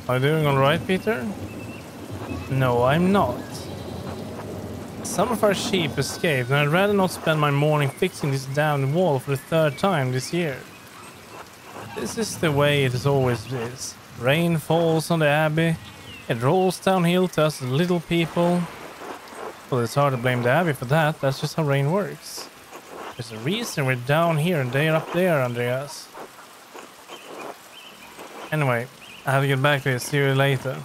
Are you doing alright, Peter? No, I'm not. Some of our sheep escaped, and I'd rather not spend my morning fixing this damned wall for the third time this year. This is the way it always is. Rain falls on the abbey. It rolls downhill to us little people. Well, it's hard to blame the abbey for that. That's just how rain works. There's a reason we're down here and they're up there, Andreas. Anyway, I have to get back to it. See you later.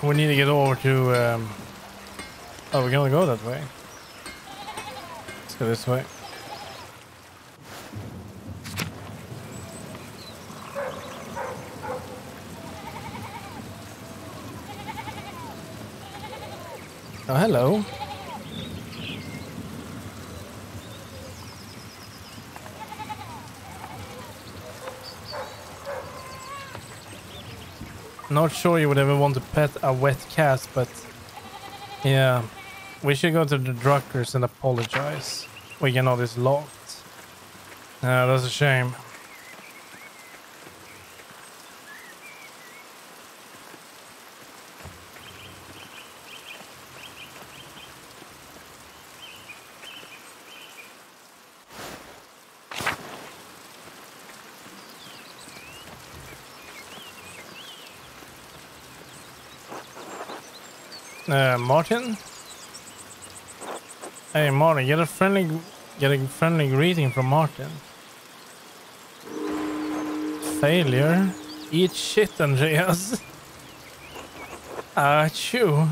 We need to get over to... Oh, we're gonna go that way. Let's go this way. Oh, hello. Not sure you would ever want to pet a wet cat, but yeah, we should go to the Druckers and apologize. We cannot, it's locked. That's a shame. Martin? Hey Martin, get a friendly greeting from Martin. Failure? Eat shit, Andreas. Achoo.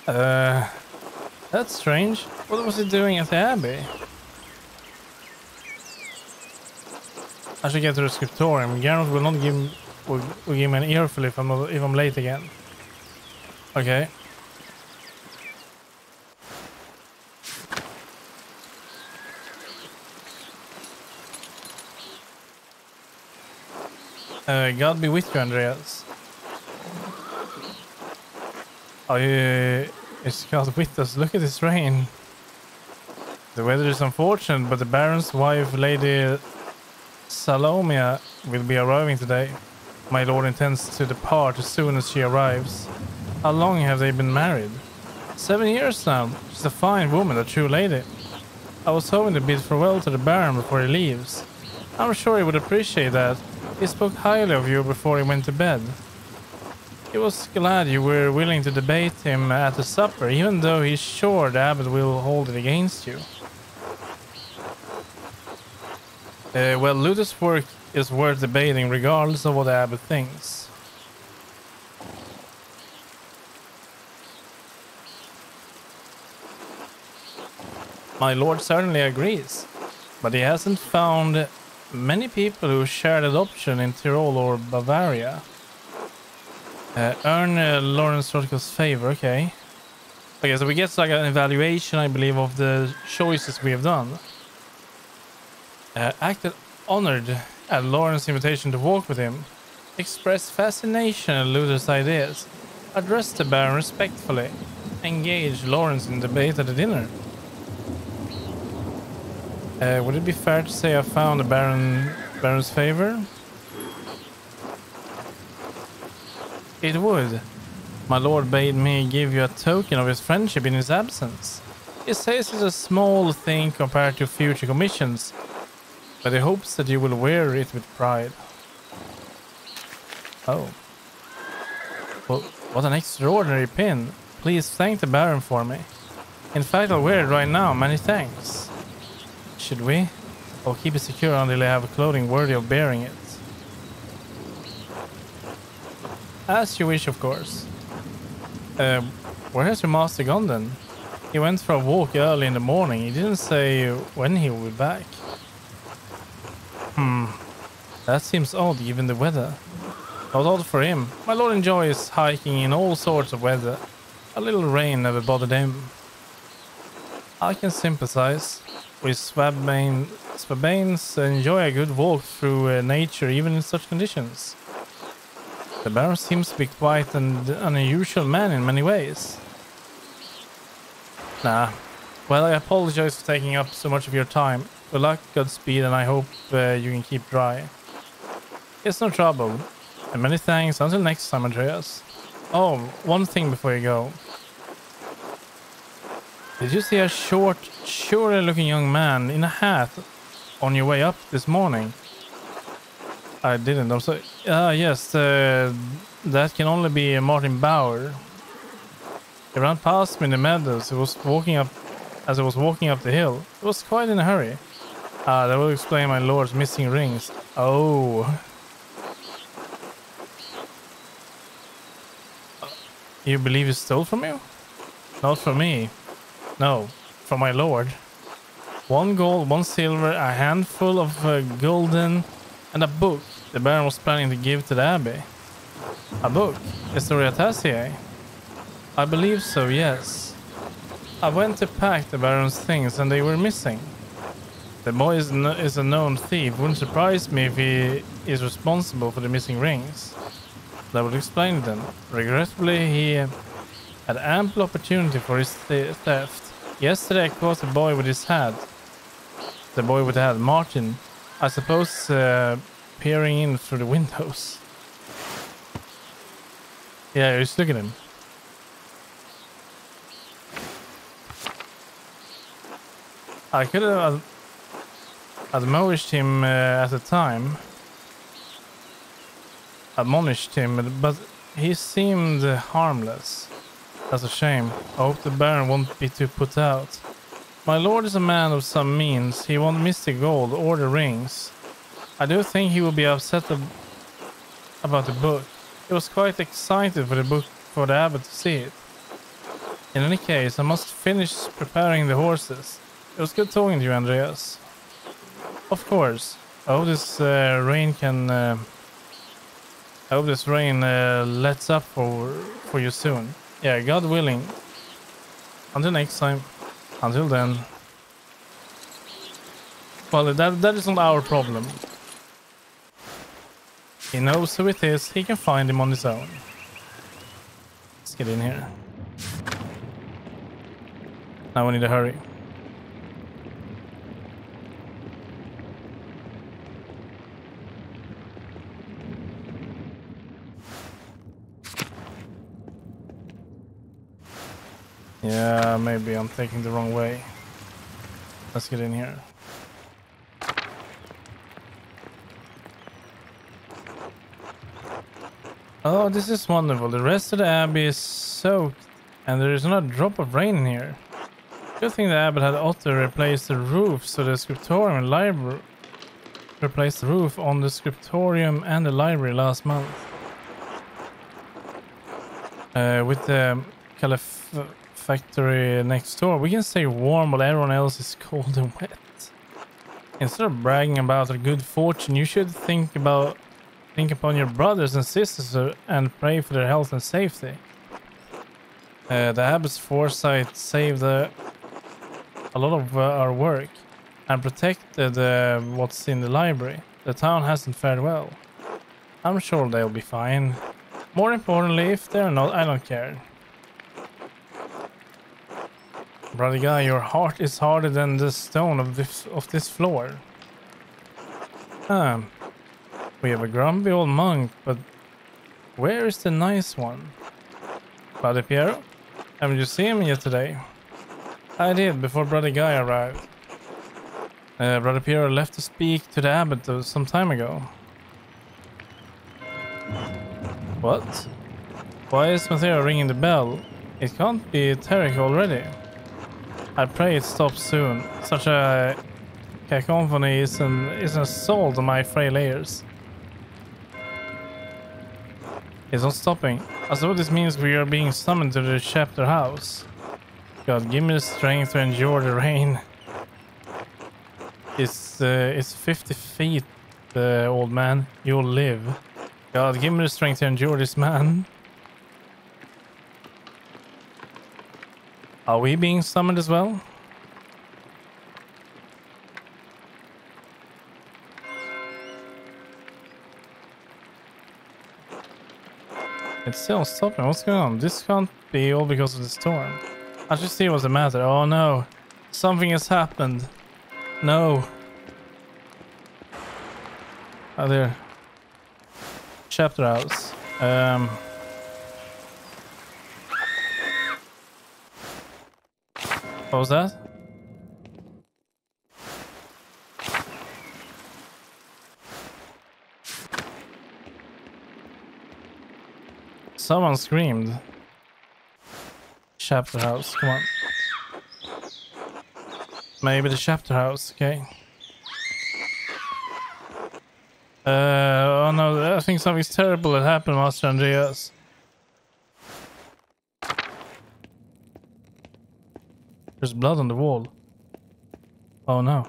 That's strange. What was he doing at the abbey? I should get to the scriptorium. Garrett will not will give me an earful if I'm late again. Okay. God be with you, Andreas. Oh, it's God with us. Look at this rain. The weather is unfortunate, but the Baron's wife, Lady Salomia, will be arriving today. My lord intends to depart as soon as she arrives. How long have they been married? 7 years now. She's a fine woman, a true lady. I was hoping to bid farewell to the Baron before he leaves. I'm sure he would appreciate that. He spoke highly of you before he went to bed. He was glad you were willing to debate him at the supper, even though he's sure the abbot will hold it against you. Well, Luther's work is worth debating regardless of what the abbot thinks. My lord certainly agrees, but he hasn't found many people who share that option in Tyrol or Bavaria. Earn Lawrence Rodko's favor, okay. Okay, so we get like an evaluation, I believe, of the choices we have done. Acted honored at Lawrence's invitation to walk with him. Expressed fascination at Luther's ideas. Addressed the Baron respectfully. Engaged Lawrence in debate at the dinner. Would it be fair to say I found the Baron's favor? It would. My lord bade me give you a token of his friendship in his absence. He says it's a small thing compared to future commissions, but he hopes that you will wear it with pride. Oh. Well, what an extraordinary pin. Please thank the Baron for me. In fact, I'll wear it right now. Many thanks. Should we? I'll keep it secure until I have clothing worthy of bearing it. As you wish, of course. Where has your master gone then? He went for a walk early in the morning. He didn't say when he will be back. That seems odd given the weather. Not odd for him. My lord enjoys hiking in all sorts of weather. A little rain never bothered him. I can sympathize. We Swabanes enjoy a good walk through nature even in such conditions. The Baron seems to be quite an unusual man in many ways. Nah. Well, I apologize for taking up so much of your time. Good luck, Godspeed, and I hope you can keep dry. It's no trouble. And many thanks. Until next time, Andreas. Oh, one thing before you go. Did you see a short, surely looking young man in a hat on your way up this morning? I didn't. I'm sorry. Yes, that can only be Martin Bauer. He ran past me in the meadows. He was walking up as I was walking up the hill. He was quite in a hurry. That will explain my lord's missing rings. Oh. You believe he stole from you? Not from me. No, from my lord. 1 gold, 1 silver, a handful of golden, and a book the Baron was planning to give to the Abbey. A book? Historia Tassiae? I believe so, yes. I went to pack the Baron's things and they were missing. The boy is a known thief. Wouldn't surprise me if he is responsible for the missing rings. That would explain it then. Regrettably, he had ample opportunity for his theft. Yesterday I caught the boy with his hat. The boy with the hat, Martin. I suppose peering in through the windows. Yeah, just look at him. I could have admonished him at the time. Admonished him, but he seemed harmless. That's a shame. I hope the Baron won't be too put out. My lord is a man of some means. He won't miss the gold or the rings. I do think he will be upset about the book. He was quite excited for the book for the abbot to see it. In any case, I must finish preparing the horses. It was good talking to you, Andreas. Of course. I hope this rain can... I hope this rain lets up for you soon. Yeah, God willing. Until next time. Until then. Well, that is not our problem. He knows who it is. He can find him on his own. Let's get in here. Now we need to hurry. Yeah, maybe I'm taking the wrong way. Let's get in here. Oh, this is wonderful. The rest of the abbey is soaked and there is not a drop of rain in here. Good thing the abbot had Otto replace the roof so the scriptorium and library replaced the roof on the scriptorium and the library last month. With the factory next door, we can stay warm while everyone else is cold and wet. Instead of bragging about our good fortune, you should think upon your brothers and sisters and pray for their health and safety. The abbot's foresight saved a lot of our work and protected what's in the library. The town hasn't fared well. I'm sure they'll be fine. More importantly, if they're not, I don't care. Brother guy, your heart is harder than the stone of this floor. We have a grumpy old monk, but where is the nice one? Brother Piero? Haven't you seen him yet today? I did, before Brother Guy arrived. Brother Piero left to speak to the abbot some time ago. What? Why is Matteo ringing the bell? It can't be Tarek already. I pray it stops soon. Such a cacophony is an assault on my frail ears. It's not stopping. I suppose this means we are being summoned to the chapter house. God, give me the strength to endure the rain. It's 50 feet, old man. You'll live. God, give me the strength to endure this, man. Are we being summoned as well? It's still stopping. What's going on? This can't be all because of the storm. I just see what's the matter. Oh no. Something has happened. No. Oh, there. Chapter house. What was that? Someone screamed. Chapter house, come on. Maybe the chapter house, okay. Oh no, I think something's terrible that happened, Master Andreas. There's blood on the wall. Oh no.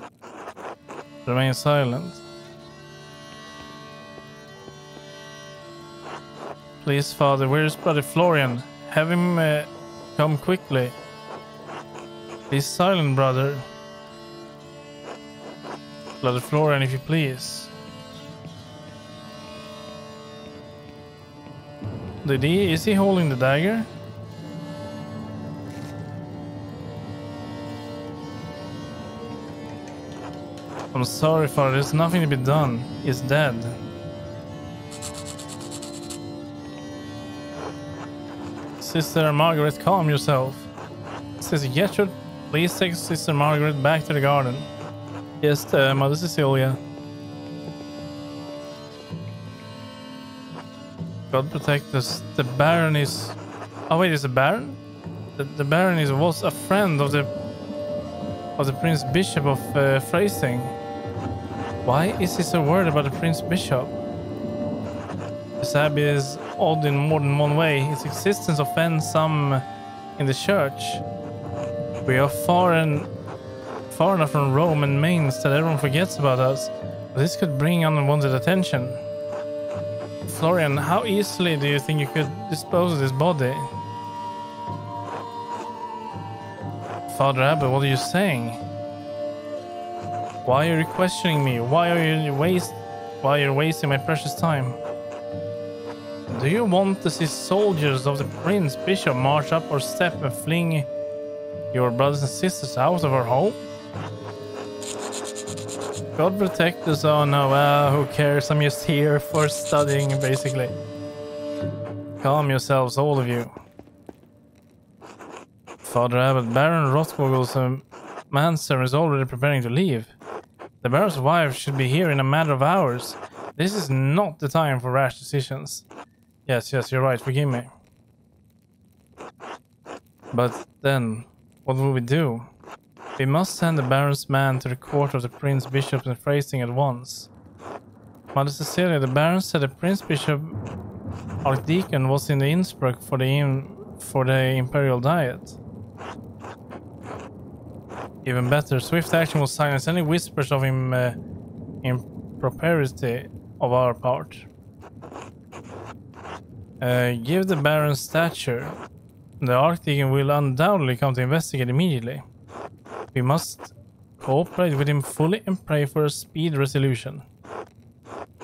Remain silent. Please, Father, where's Brother Florian? Have him come quickly. Be silent, brother. Brother Florian, if you please. Is he holding the dagger? I'm sorry, Father, there's nothing to be done. He's dead. Sister Margaret, calm yourself. Sister Gertrude, please take Sister Margaret back to the garden. Yes, Mother Cecilia. God protect us. The Baron is... Oh wait, is the Baron? The Baron was a friend of the Prince Bishop of Freising. Why is he so worried about the Prince Bishop? This abbey is odd in more than one way. Its existence offends some in the church. We are far enough from Rome and Mainz that everyone forgets about us. But this could bring unwanted attention. Florian, how easily do you think you could dispose of this body? Father Abbot, what are you saying? Why are you questioning me? Why are you wasting my precious time? Do you want to see soldiers of the Prince Bishop march up our step and fling your brothers and sisters out of our home? God protect us. Oh no, who cares? I'm just here for studying, basically. Calm yourselves, all of you. Father Abbot, Baron Rothvogel's manservant is already preparing to leave. The Baron's wife should be here in a matter of hours. This is not the time for rash decisions. Yes, you're right, forgive me. But then, what will we do? We must send the Baron's man to the court of the Prince Bishop in Freising at once. Mother Cecilia, the Baron said the Prince Bishop Archdeacon was in the Innsbruck for the Imperial Diet. Even better, swift action will silence any whispers of impropriety of our part. Give the Baron stature. The Archdeacon will undoubtedly come to investigate immediately. We must cooperate with him fully and pray for a speedy resolution.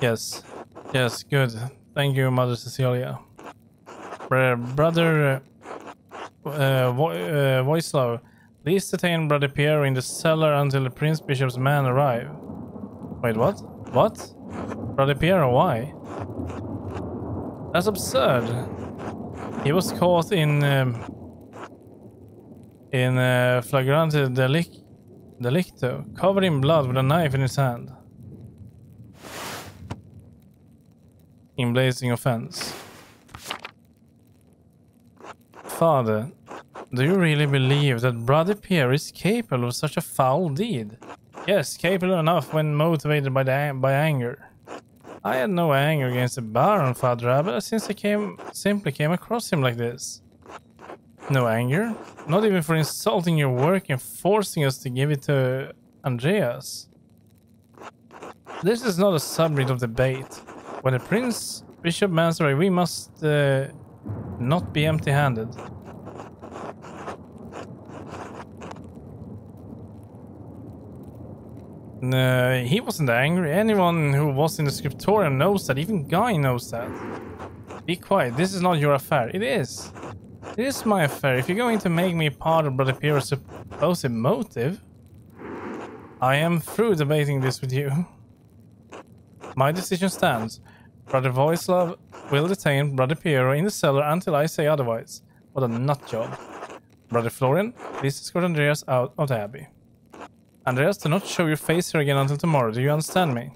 Yes, good. Thank you, Mother Cecilia. Brother Voislav, please detain Brother Pierre in the cellar until the Prince Bishop's man arrive. Wait, what? What? Brother Pierre, why? That's absurd. He was caught in flagrante delicto, covered in blood with a knife in his hand. In blazing offense. Father, do you really believe that Brother Pierre is capable of such a foul deed? Yes, capable enough when motivated by anger. I had no anger against the Baron, Father Abbot, since I simply came across him like this. No anger? Not even for insulting your work and forcing us to give it to Andreas. This is not a subject of debate. When the Prince Bishop Mansbury, we must not be empty-handed. He wasn't angry. Anyone who was in the scriptorium knows that. Even Guy knows that. Be quiet. This is not your affair. It is. It is my affair. If you're going to make me part of Brother Pierre's supposed motive, I am through debating this with you. My decision stands. Brother Voislav will detain Brother Piero in the cellar until I say otherwise. What a nut job. Brother Florian, please escort Andreas out of the abbey. Andreas, do not show your face here again until tomorrow. Do you understand me?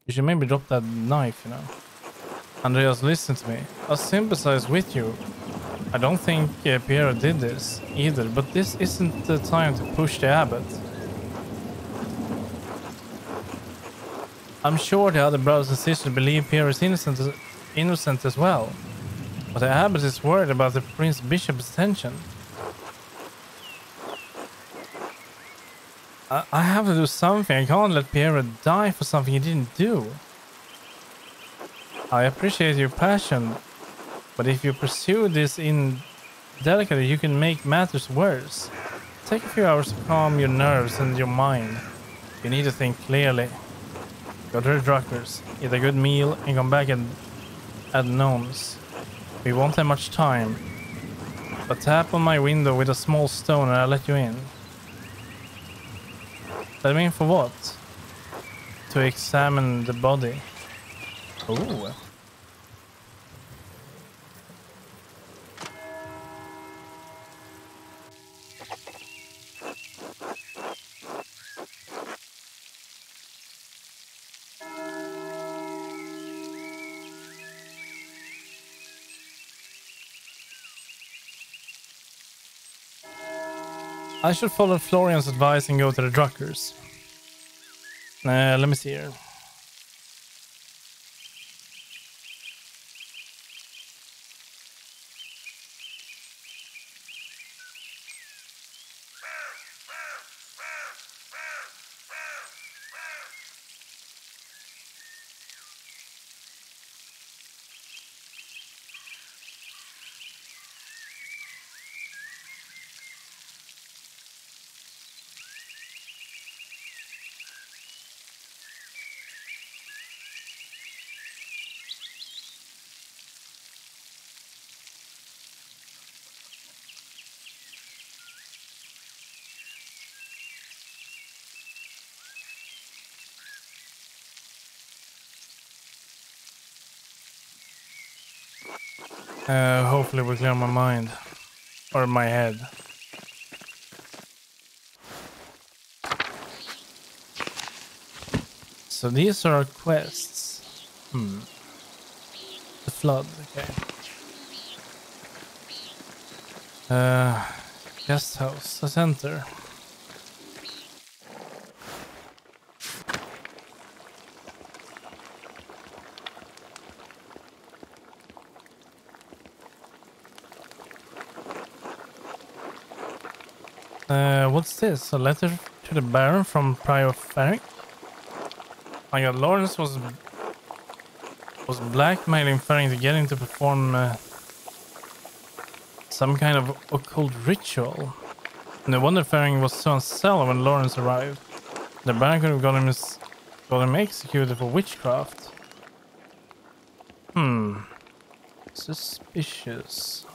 You should maybe drop that knife, you know. Andreas, listen to me. I sympathize with you. I don't think Piero did this either, but this isn't the time to push the abbot. I'm sure the other brothers and sisters believe Piero is innocent as well. But the abbot is worried about the prince bishop's attention. I have to do something. I can't let Piero die for something he didn't do. I appreciate your passion, but if you pursue this indelicately, you can make matters worse. Take a few hours to calm your nerves and your mind. You need to think clearly. Go to the Druckers, eat a good meal, and come back at Gnomes. We won't have much time, but tap on my window with a small stone and I'll let you in. Let me in for what? To examine the body. Ooh. I should follow Florian's advice and go to the Druckers. Let me see here. Hopefully we'll clear my mind. Or my head. So these are our quests. The flood, okay. Guest house, a center. What's this? A letter to the Baron from Prior Ferric? My god, Lawrence was blackmailing Ferric to get him to perform some kind of occult ritual. No wonder Ferric was so unsettled when Lawrence arrived. The Baron could have got him executed for witchcraft. Suspicious.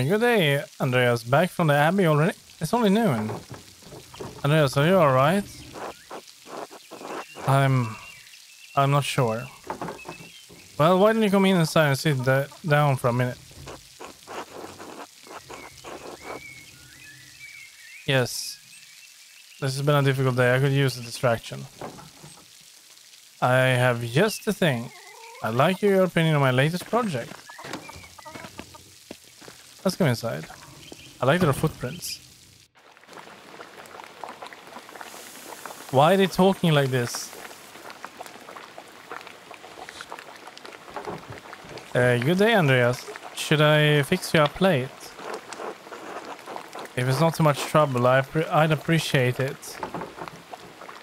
Good day, Andreas. Back from the Abbey already? It's only noon. Andreas, are you alright? I'm not sure. Well, why don't you come in inside and sit down for a minute? Yes. This has been a difficult day. I could use a distraction. I have just the thing. I'd like your opinion on my latest project. Let's go inside. I like their footprints. Why are they talking like this? Good day, Andreas. Should I fix you a plate? If it's not too much trouble, I'd appreciate it.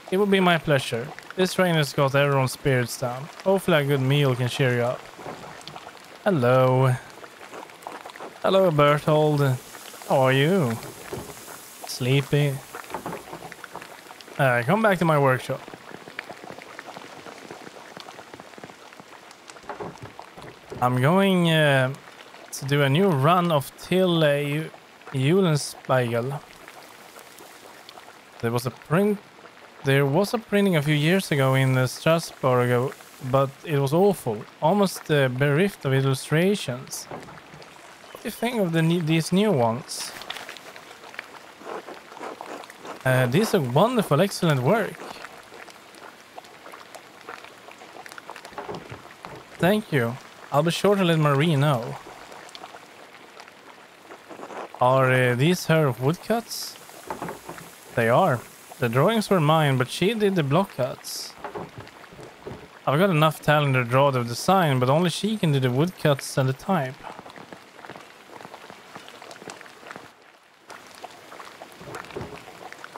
It would be my pleasure. This rain has got everyone's spirits down. Hopefully a good meal can cheer you up. Hello. Hello, Berthold. How are you? Sleepy? Come back to my workshop. I'm going to do a new run of Till Eulenspiegel. There was a printing a few years ago in Strasbourg, but it was awful, almost bereft of illustrations. What do you think of these new ones? These are wonderful, excellent work. Thank you. I'll be sure to let Marie know. Are these her woodcuts? They are. The drawings were mine, but she did the block cuts. I've got enough talent to draw the design, but only she can do the woodcuts and the type.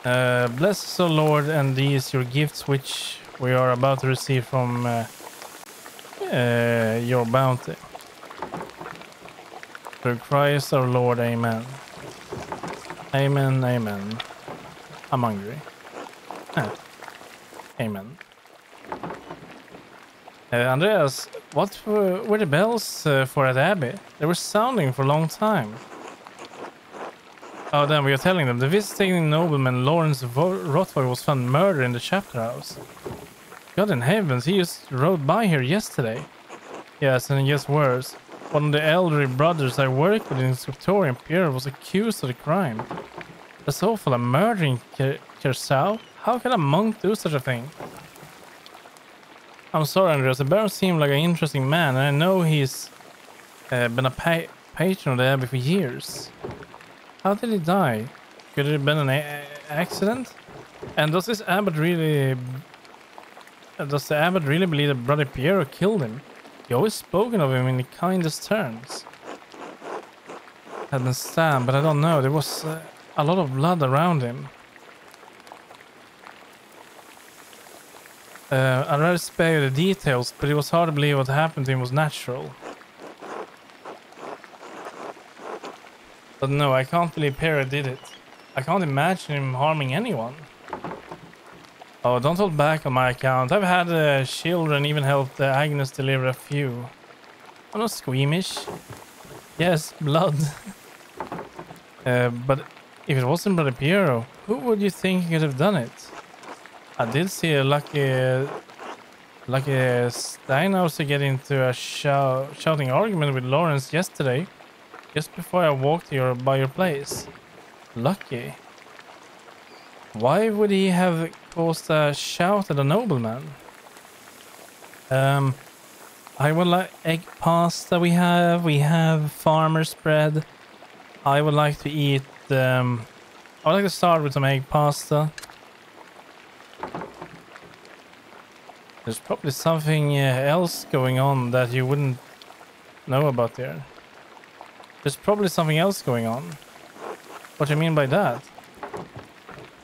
Bless us, O Lord, and these your gifts which we are about to receive from your bounty. Through Christ our Lord, amen. Amen, amen. I'm hungry. Amen. Andreas, what were the bells for at Abbey? They were sounding for a long time. Oh, then we are telling them. The visiting nobleman Lawrence Rothwell was found murdered in the chapter house. God in heavens, he just rode by here yesterday. Yes, and it gets worse. One of the elderly brothers I worked with in the scriptorium, Pierre, was accused of the crime. That's awful, a murdering Kersau? How can a monk do such a thing? I'm sorry, Andreas. The Baron seemed like an interesting man, and I know he's been a patron of the Abbey for years. How did he die? Could it have been an accident? And does the abbot really believe that Brother Piero killed him? He always spoken of him in the kindest terms. Had been stabbed, but I don't know. There was a lot of blood around him. I'd rather spare you the details, but it was hard to believe what happened to him was natural. But no, I can't believe Piero did it. I can't imagine him harming anyone. Oh, don't hold back on my account. I've had children, even helped Agnes deliver a few. I'm not squeamish. Yes, blood. But if it wasn't Brother Piero, who would you think could have done it? I did see a lucky Steinhauser get into a shouting argument with Lawrence yesterday, just before I walked by your place. Lucky. Why would he have caused a shout at a nobleman? I would like egg pasta. We have farmer's bread. I would like to eat. I would like to start with some egg pasta. There's probably something else going on that you wouldn't know about there. There's probably something else going on. What do you mean by that?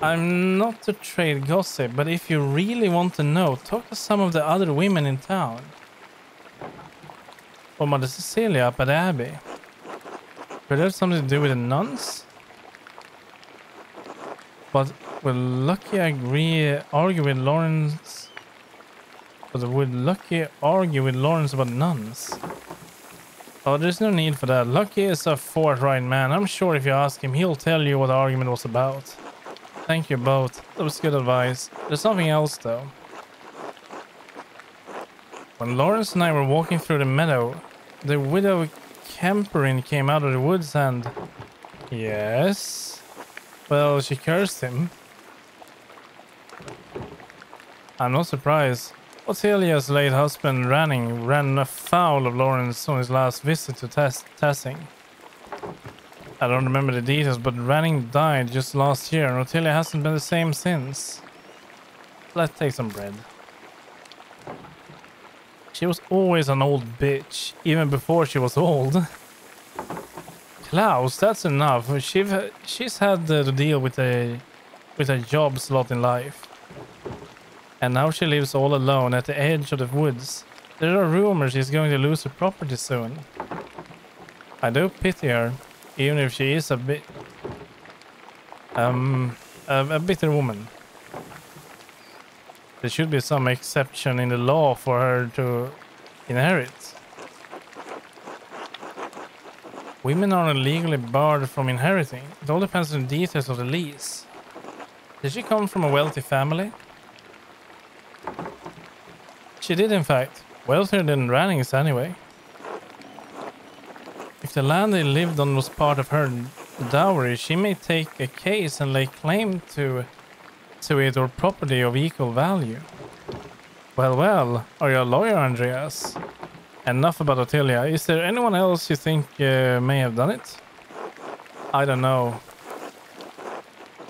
I'm not to trade gossip, but if you really want to know, talk to some of the other women in town. Or Mother Cecilia up at the Abbey. Could it have something to do with the nuns? But will Lucky argue with Lawrence? But would Lucky argue with Lawrence about nuns? Oh, there's no need for that. Lucky is a forthright man. I'm sure if you ask him, he'll tell you what the argument was about. Thank you both. That was good advice. There's something else, though. When Lawrence and I were walking through the meadow, the widow Kemperin came out of the woods and... Yes? Well, she cursed him. I'm not surprised. Ottilia's late husband ran afoul of Lawrence on his last visit to Tassing. I don't remember the details, but Ranning died just last year, and Ottilia hasn't been the same since. Let's take some bread. She was always an old bitch, even before she was old. Klaus, that's enough. She's had to deal with her jobs a lot in life. And now she lives all alone at the edge of the woods. There are rumors she's going to lose her property soon. I do pity her, even if she is a bitter woman. There should be some exception in the law for her to inherit. Women are legally barred from inheriting. It all depends on the details of the lease. Did she come from a wealthy family? She did, in fact. Wealthier than Ranning's anyway. If the land they lived on was part of her dowry, she may take a case and lay claim to it or property of equal value. Well, are you a lawyer, Andreas? Enough about Ottilia. Is there anyone else you think may have done it? I don't know.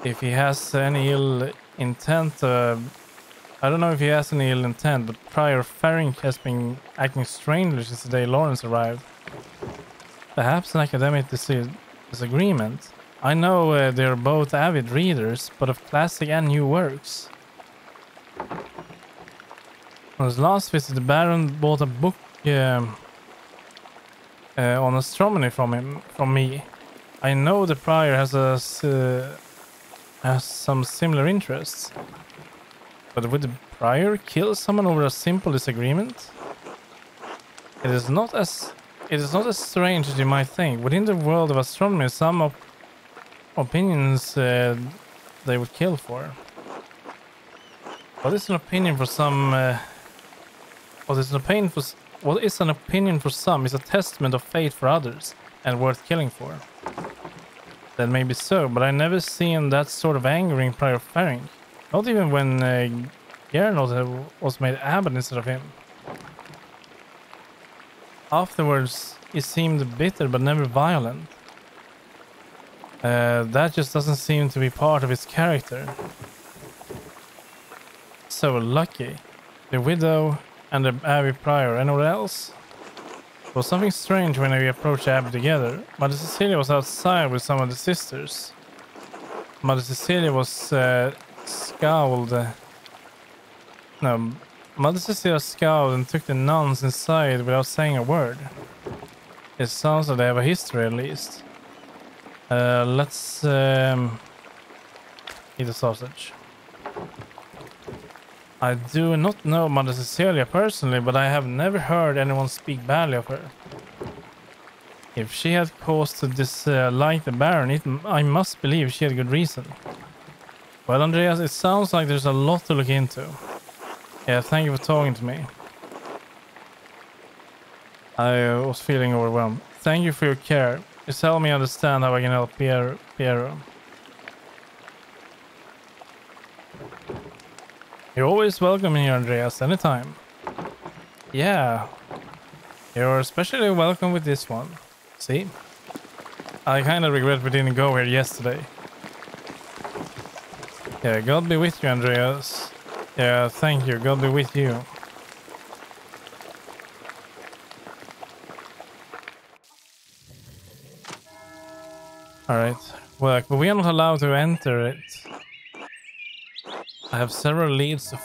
If he has any ill intent, I don't know if he has any ill intent, but Prior Ferring has been acting strangely since the day Lawrence arrived. Perhaps an academic disagreement. I know they're both avid readers, but of classic and new works. On his last visit, the Baron bought a book on astronomy from me. I know the Prior has some similar interests. But would the Prior kill someone over a simple disagreement? It is not as strange as you might think. Within the world of astronomy, some opinions they would kill for. What is an opinion for some? What is an opinion for some is a testament of faith for others and worth killing for. That may be so, but I never seen that sort of anger in Prior Ferring. Not even when Gernot was made abbot instead of him. Afterwards, he seemed bitter but never violent. That just doesn't seem to be part of his character. So lucky. The widow and the abbey prior. Anyone else? There was something strange when we approached the abbey together. Mother Cecilia was outside with some of the sisters. Mother Cecilia was scowled. Mother Cecilia scowled and took the nuns inside without saying a word. It sounds like they have a history at least. Let's eat a sausage. I do not know Mother Cecilia personally, but I have never heard anyone speak badly of her. If she had cause to dislike the Baron, I must believe she had good reason. Well, Andreas, it sounds like there's a lot to look into. Yeah, thank you for talking to me. I was feeling overwhelmed. Thank you for your care. Just help me understand how I can help Piero. You're always welcome here, Andreas, anytime. Yeah. You're especially welcome with this one. See? I kind of regret we didn't go here yesterday. Yeah, God be with you, Andreas. Yeah, thank you. God be with you. Alright. Well, but we are not allowed to enter it. I have several leads to